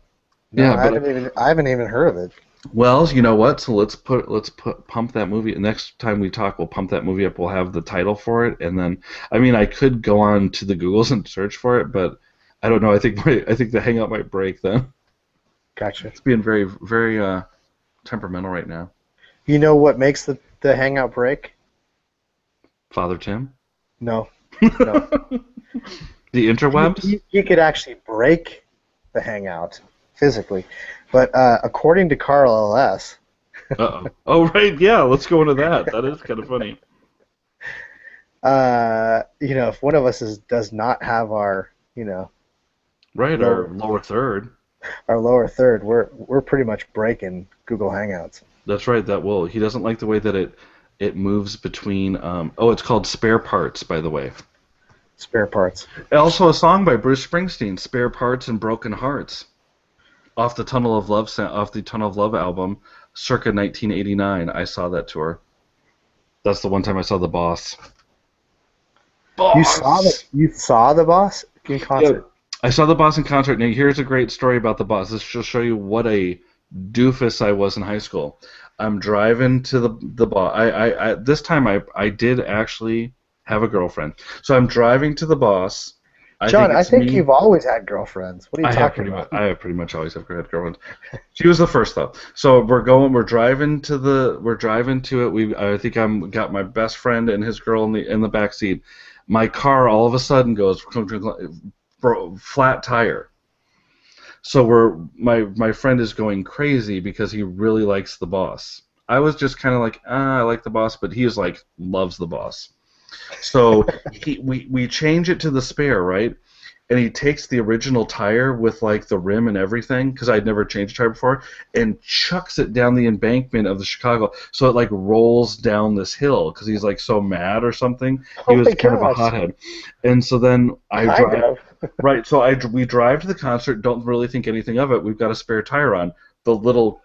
Speaker 1: no,
Speaker 2: Yeah, but
Speaker 1: I haven't even heard of it.
Speaker 2: well, you know what? So let's put pump that movie. Next time we talk, we'll pump that movie up. We'll have the title for it, and then I mean, I could go on to the Googles and search for it, but I don't know. I think the hangout might break then.
Speaker 1: Gotcha.
Speaker 2: It's being very temperamental right now.
Speaker 1: You know what makes the hangout break?
Speaker 2: Father Tim,
Speaker 1: No, no.
Speaker 2: the interwebs.
Speaker 1: You could actually break the hangout physically, but according to Carl LS,
Speaker 2: Uh-oh. Oh right, yeah. Let's go into that. That is kind of funny.
Speaker 1: if one of us does not have our,
Speaker 2: Right, our
Speaker 1: lower
Speaker 2: lower third.
Speaker 1: our lower third, we're pretty much breaking Google Hangouts.
Speaker 2: That's right. That will. He doesn't like the way that it moves between. Oh, it's called Spare Parts, by the way.
Speaker 1: Spare parts.
Speaker 2: Also, a song by Bruce Springsteen, "Spare Parts and Broken Hearts," off the Tunnel of Love album, circa 1989. I saw that tour. That's the one time I saw the Boss. Boss.
Speaker 1: You saw the boss in
Speaker 2: Yeah,
Speaker 1: concert.
Speaker 2: I saw the Boss in concert. Now, here's a great story about the Boss. This will show you what a doofus I was in high school. I'm driving to the Boss. This time I did actually have a girlfriend. So I'm driving to the Boss.
Speaker 1: John, I
Speaker 2: It's
Speaker 1: think
Speaker 2: me.
Speaker 1: you've always had girlfriends. What are you talking about?
Speaker 2: I pretty much always have had girlfriends. She was the first though. So we're driving to it. I think got my best friend and his girl in the back seat. My car all of a sudden goes flat tire. So my friend is going crazy because he really likes the Boss. I was just kind of like, I like the Boss, but he is like loves the Boss. So we change it to the Spare, right? And he takes the original tire with like the rim and everything, because I'd never changed a tire before, and chucks it down the embankment of the Chicago. So it like rolls down this hill because he's like so mad or something. He
Speaker 1: Oh
Speaker 2: was
Speaker 1: my
Speaker 2: kind of a
Speaker 1: gosh.
Speaker 2: hothead. And so then I
Speaker 1: Kind
Speaker 2: drive.
Speaker 1: of.
Speaker 2: Right, so we drive to the concert, don't really think anything of it. We've got a spare tire on, the little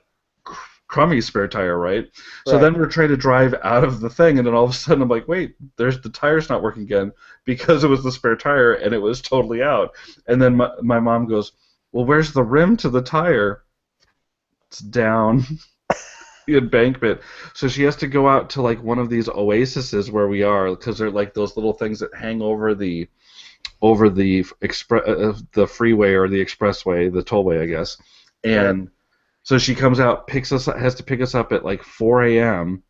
Speaker 2: crummy spare tire, right? So
Speaker 1: Right.
Speaker 2: then we're trying to drive out of the thing, and then all of a sudden I'm like, wait, there's the tire's not working again because it was the spare tire and it was totally out. And then my mom goes, Well, where's the rim to the tire? It's down the embankment. So she has to go out to like one of these oases where we are, because they're like those little things that hang over the freeway or the expressway, the tollway, I guess.
Speaker 1: Right.
Speaker 2: And so she comes out, has to pick us up at like 4 a.m.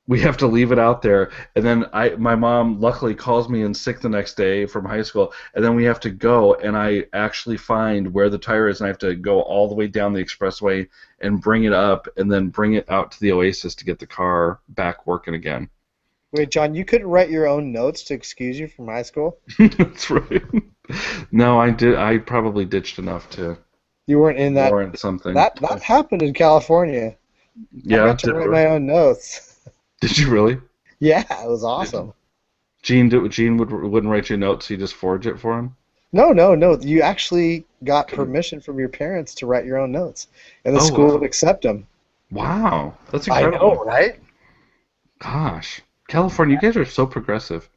Speaker 2: We have to leave it out there, and then my mom luckily calls me in sick the next day from high school, and then we have to go, and I actually find where the tire is, and I have to go all the way down the expressway and bring it up, and then bring it out to the Oasis to get the car back working again.
Speaker 1: Wait, John, you couldn't write your own notes to excuse you from high school?
Speaker 2: That's right. No, I did. I probably ditched enough to
Speaker 1: You weren't in that.
Speaker 2: warrant something.
Speaker 1: That happened in California. I
Speaker 2: Yeah,
Speaker 1: got to
Speaker 2: did
Speaker 1: write my own notes.
Speaker 2: Did you really?
Speaker 1: Yeah, it was awesome.
Speaker 2: Gene wouldn't write you notes, so you just forge it for him?
Speaker 1: No, no, no. You actually got permission from your parents to write your own notes, and the
Speaker 2: Oh,
Speaker 1: school
Speaker 2: wow.
Speaker 1: would accept them.
Speaker 2: Wow, that's
Speaker 1: I
Speaker 2: incredible.
Speaker 1: know, right?
Speaker 2: Gosh, California, you guys are so progressive.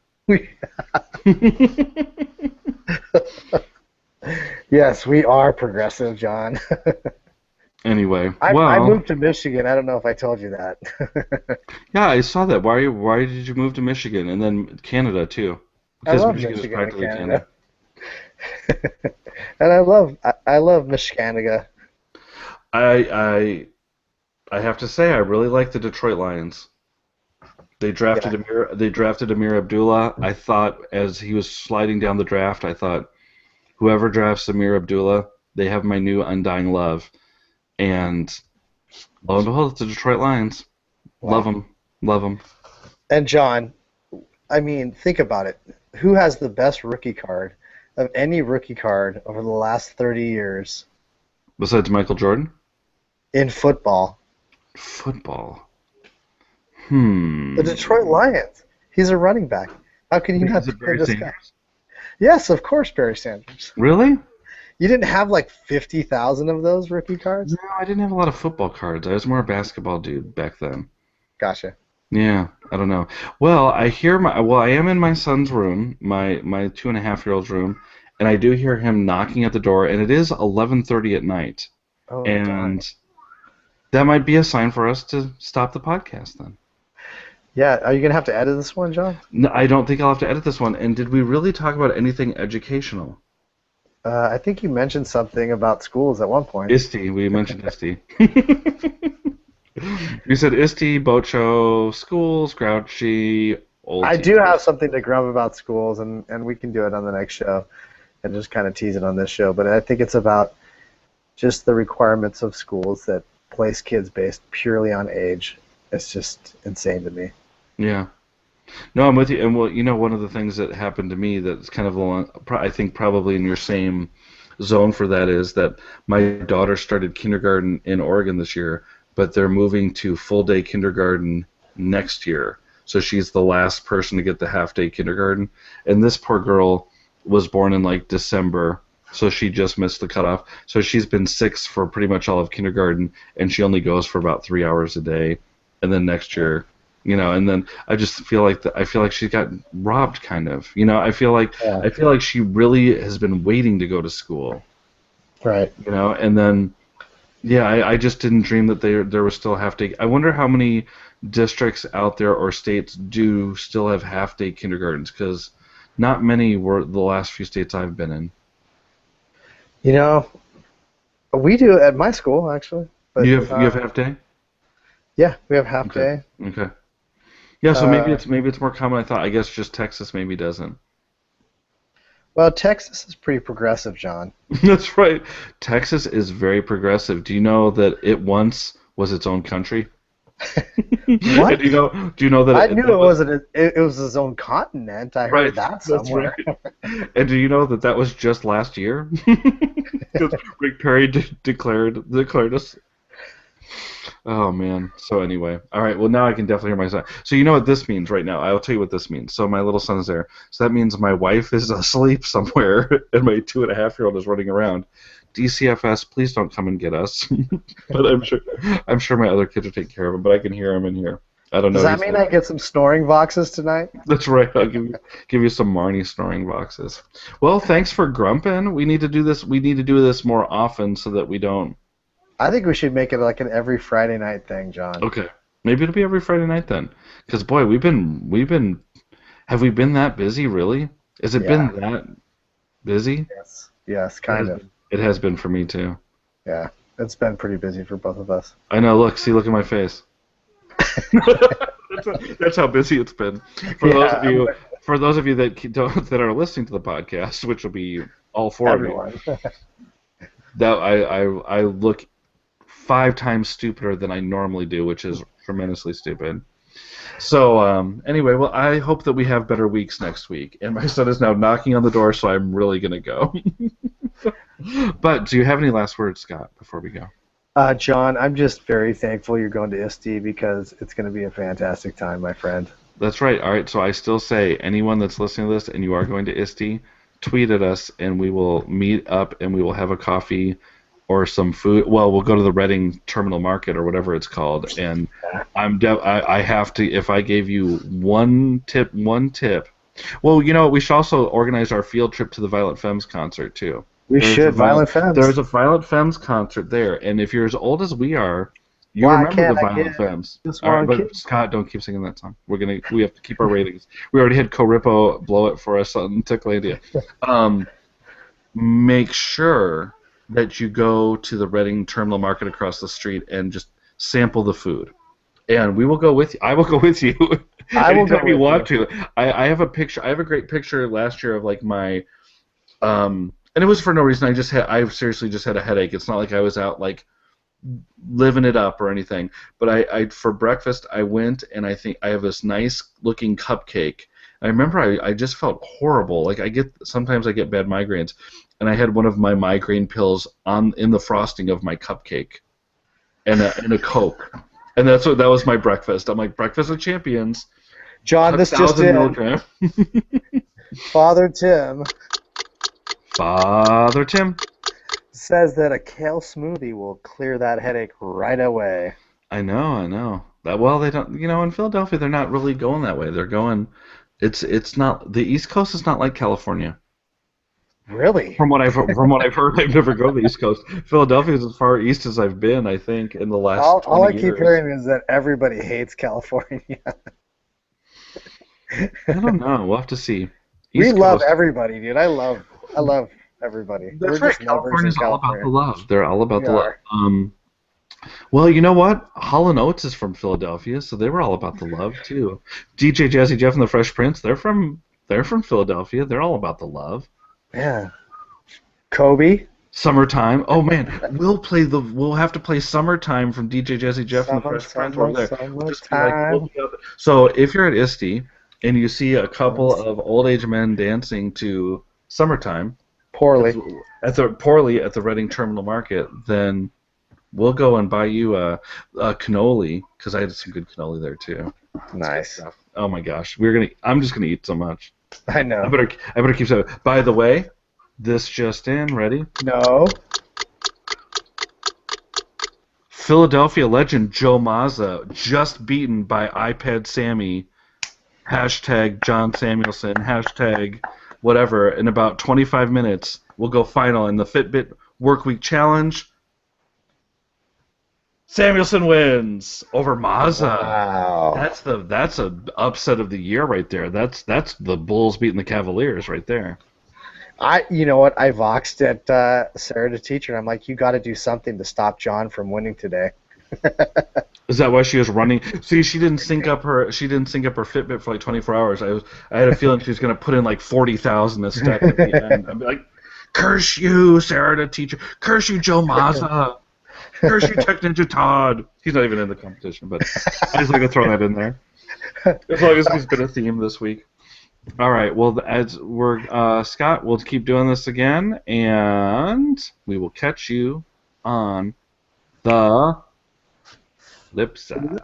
Speaker 1: Yes, we are progressive, John.
Speaker 2: Anyway,
Speaker 1: I
Speaker 2: well,
Speaker 1: moved to Michigan. I don't know if I told you that.
Speaker 2: yeah, I saw that. Why did you move to Michigan and then Canada too?
Speaker 1: I
Speaker 2: Because
Speaker 1: love
Speaker 2: Michigan is
Speaker 1: Michigan and
Speaker 2: practically Canada.
Speaker 1: Canada. And I love Michiganiga.
Speaker 2: I I have to say I really like the Detroit Lions.
Speaker 1: Yeah.
Speaker 2: They drafted Amir Abdullah. I thought as he was sliding down the draft, I thought whoever drafts Amir Abdullah, they have my new undying love. And lo and behold, it's the Detroit Lions. Love
Speaker 1: Wow.
Speaker 2: them. Love them.
Speaker 1: And John, I mean, think about it. Who has the best rookie card of any rookie card over the last 30 years
Speaker 2: Besides Michael Jordan?
Speaker 1: in football?
Speaker 2: Football.
Speaker 1: The Detroit
Speaker 2: Hmm.
Speaker 1: Lions. He's a running back. How can you not
Speaker 2: Is it
Speaker 1: think of
Speaker 2: Barry
Speaker 1: this guy?
Speaker 2: Sanders?
Speaker 1: Yes, of course, Barry Sanders.
Speaker 2: Really?
Speaker 1: You didn't have like 50,000 of those rookie
Speaker 2: No,
Speaker 1: cards?
Speaker 2: I didn't have a lot of football cards. I was more a basketball dude back then.
Speaker 1: Gotcha.
Speaker 2: Yeah, I don't know. Well, I am in my son's room, my 2.5-year-old's room, and I do hear him knocking at the door, and it is 11:30 at night,
Speaker 1: Oh, darn.
Speaker 2: and that might be a sign for us to stop the podcast then.
Speaker 1: Yeah, are you going to have to edit this one, John?
Speaker 2: No, I don't think I'll have to edit this one. And did we really talk about anything educational?
Speaker 1: I think you mentioned something about schools at one point.
Speaker 2: ISTE, we mentioned ISTE. We said ISTE, Bocho, schools, Grouchy, old
Speaker 1: I do have
Speaker 2: teachers.
Speaker 1: something to grump about schools, and we can do it on the next show and just kind of tease it on this show. But I think it's about just the requirements of schools that place kids based purely on age. It's just insane to me.
Speaker 2: Yeah. No, I'm with you. And well, one of the things that happened to me that's kind of along, I think probably in your same zone for that is that my daughter started kindergarten in Oregon this year, but they're moving to full day kindergarten next year. So she's the last person to get the half day kindergarten. And this poor girl was born in like December, so she just missed the cutoff. So she's been sick for pretty much all of kindergarten, and she only goes for about 3 hours a day. And then next year, and then I just feel like I feel like she got robbed, kind of.
Speaker 1: Yeah,
Speaker 2: I feel like she really has been waiting to go to school.
Speaker 1: right.
Speaker 2: And then yeah, I just didn't dream that there was still half day. I wonder how many districts out there or states do still have half day kindergartens, because not many were the last few states I've been in.
Speaker 1: You know, we do it at my school actually, but
Speaker 2: You have half day?
Speaker 1: yeah, we have half
Speaker 2: Okay.
Speaker 1: day.
Speaker 2: Okay. Yeah, so
Speaker 1: Uh,
Speaker 2: maybe it's more common than I thought. I guess just Texas maybe doesn't.
Speaker 1: well, Texas is pretty progressive, John.
Speaker 2: That's right. Texas is very progressive. Do you know that it once was its own country? And
Speaker 1: What?
Speaker 2: do you know that
Speaker 1: I
Speaker 2: it,
Speaker 1: knew
Speaker 2: that
Speaker 1: it
Speaker 2: was
Speaker 1: wasn't. It was his own continent. I
Speaker 2: right?
Speaker 1: heard that
Speaker 2: That's right.
Speaker 1: somewhere.
Speaker 2: And do you know that that was just last year? Because Rick Perry declared us. Oh man. So anyway, all right. Well, now I can definitely hear my son. So you know what this means right now. I'll tell you what this means. So my little son is there. So that means my wife is asleep somewhere, and my 2.5-year-old is running around. DCFS, please don't come and get us. But I'm sure my other kids are taking care of him. But I can hear him in here. I don't
Speaker 1: Does
Speaker 2: know.
Speaker 1: that
Speaker 2: He's
Speaker 1: mean
Speaker 2: like,
Speaker 1: I get some snoring boxes tonight?
Speaker 2: that's right. I'll give you some Marnie snoring boxes. Well, thanks for grumping. We need to do this. We need to do this more often so that we don't.
Speaker 1: I think we should make it like an every Friday night thing, John.
Speaker 2: Okay. Maybe it'll be every Friday night then. Because boy, we've been. Have we been that busy? Really? Has it been
Speaker 1: Yeah.
Speaker 2: that busy?
Speaker 1: Yes. Yes,
Speaker 2: It
Speaker 1: kind
Speaker 2: has
Speaker 1: of.
Speaker 2: been. It has been for me too.
Speaker 1: Yeah. It's been pretty busy for both of us.
Speaker 2: I know. Look. See. Look at my face. That's how busy it's been. For those of
Speaker 1: Yeah,
Speaker 2: you, for those of you that are listening to the podcast, which will be all four of you,
Speaker 1: everyone.
Speaker 2: that I look 5 times stupider than I normally do, which is tremendously stupid. So anyway, well, I hope that we have better weeks next week. And my son is now knocking on the door, so I'm really gonna go. But do you have any last words, Scott, before we go?
Speaker 1: John, I'm just very thankful you're going to ISTE because it's going to be a fantastic time, my friend.
Speaker 2: That's right. All right. So I still say anyone that's listening to this and you are going to ISTE, tweet at us and we will meet up and we will have a coffee or some food. Well, we'll go to the Reading Terminal Market or whatever it's called. And I have to, if I gave you one tip. Well, we should also organize our field trip to the Violent Femmes concert too.
Speaker 1: We
Speaker 2: There's a
Speaker 1: should. Violent Femmes.
Speaker 2: there's a Violent Femmes concert there, and if you're as old as we are, you
Speaker 1: Why
Speaker 2: remember the
Speaker 1: can't I
Speaker 2: Violent
Speaker 1: get
Speaker 2: Femmes.
Speaker 1: this
Speaker 2: All right,
Speaker 1: one
Speaker 2: but
Speaker 1: kid?
Speaker 2: Scott, don't keep singing that song. We have to keep our ratings. We already had Coripo blow it for us on Ticklandia. Um, Make sure that you go to the Reading Terminal Market across the street and just sample the food. And we will go with you. I will go with you
Speaker 1: I will go
Speaker 2: anytime you
Speaker 1: with
Speaker 2: want
Speaker 1: you.
Speaker 2: to. I have a picture. I have a great picture last year of like my and it was for no reason. I seriously just had a headache. It's not like I was out like living it up or anything. But I for breakfast I went and I think I have this nice looking cupcake. I remember I just felt horrible. Like sometimes I get bad migraines, and I had one of my migraine pills in the frosting of my cupcake, and a Coke, and that was my breakfast. I'm like breakfast of champions,
Speaker 1: John, this just
Speaker 2: 1,000
Speaker 1: in.
Speaker 2: milligram.
Speaker 1: Father Tim
Speaker 2: Father Tim.
Speaker 1: says that a kale smoothie will clear that headache right away.
Speaker 2: I know. That well, they don't. In Philadelphia, they're not really going that way. They're going. It's not the East Coast is not like California.
Speaker 1: Really?
Speaker 2: From what I've heard, I've never gone to the East Coast. Philadelphia is as far east as I've been, I think, in the last
Speaker 1: All
Speaker 2: 20
Speaker 1: I keep
Speaker 2: years.
Speaker 1: hearing is that everybody hates California.
Speaker 2: I don't know. We'll have to see.
Speaker 1: We
Speaker 2: East
Speaker 1: love
Speaker 2: Coast.
Speaker 1: everybody, dude. I love everybody.
Speaker 2: That's
Speaker 1: We're
Speaker 2: right.
Speaker 1: just lovers in
Speaker 2: California's all about the
Speaker 1: California.
Speaker 2: love. They're all about
Speaker 1: We
Speaker 2: the love.
Speaker 1: are.
Speaker 2: Well, you know what? Hall & Oates is from Philadelphia, so they were all about the love too. DJ Jazzy Jeff and the Fresh Prince, they're from Philadelphia. They're all about the love.
Speaker 1: Yeah. Kobe.
Speaker 2: Summertime. Oh man, we'll have to play Summertime from DJ Jazzy Jeff and the Fresh Prince over there. Just be like,
Speaker 1: Summertime.
Speaker 2: so if you're at ISTE and you see a couple of old age men dancing to Summertime
Speaker 1: Poorly.
Speaker 2: poorly at the Reading Terminal Market, then we'll go and buy you a cannoli because I had some good cannoli there too.
Speaker 1: Nice.
Speaker 2: Stuff. Oh my gosh, I'm just gonna eat so much.
Speaker 1: I
Speaker 2: I
Speaker 1: know.
Speaker 2: better keep saying. By the way, this just in. Ready?
Speaker 1: No.
Speaker 2: Philadelphia legend Joe Mazza just beaten by iPad Sammy. Hashtag John Samuelson. Hashtag whatever. In about 25 minutes, we'll go final in the Fitbit Workweek Challenge. Samuelson wins over Mazza.
Speaker 1: Wow.
Speaker 2: That's a upset of the year right there. That's the Bulls beating the Cavaliers right there.
Speaker 1: You know what? I voxed at Sarah, the teacher, and I'm like, you got to do something to stop John from winning today.
Speaker 2: Is that why she was running? See, she didn't sync up her Fitbit for like 24 hours. I had a feeling she was going to put in like 40,000 a step at the end. I'd be like, curse you, Sarah, the teacher. Curse you, Joe Mazza. Curse you, Tech Ninja Todd. He's not even in the competition, but I just like to throw that in there. As long as he's been a theme this week. All right. Well, as we're Scott, we'll keep doing this again, and we will catch you on the flip side.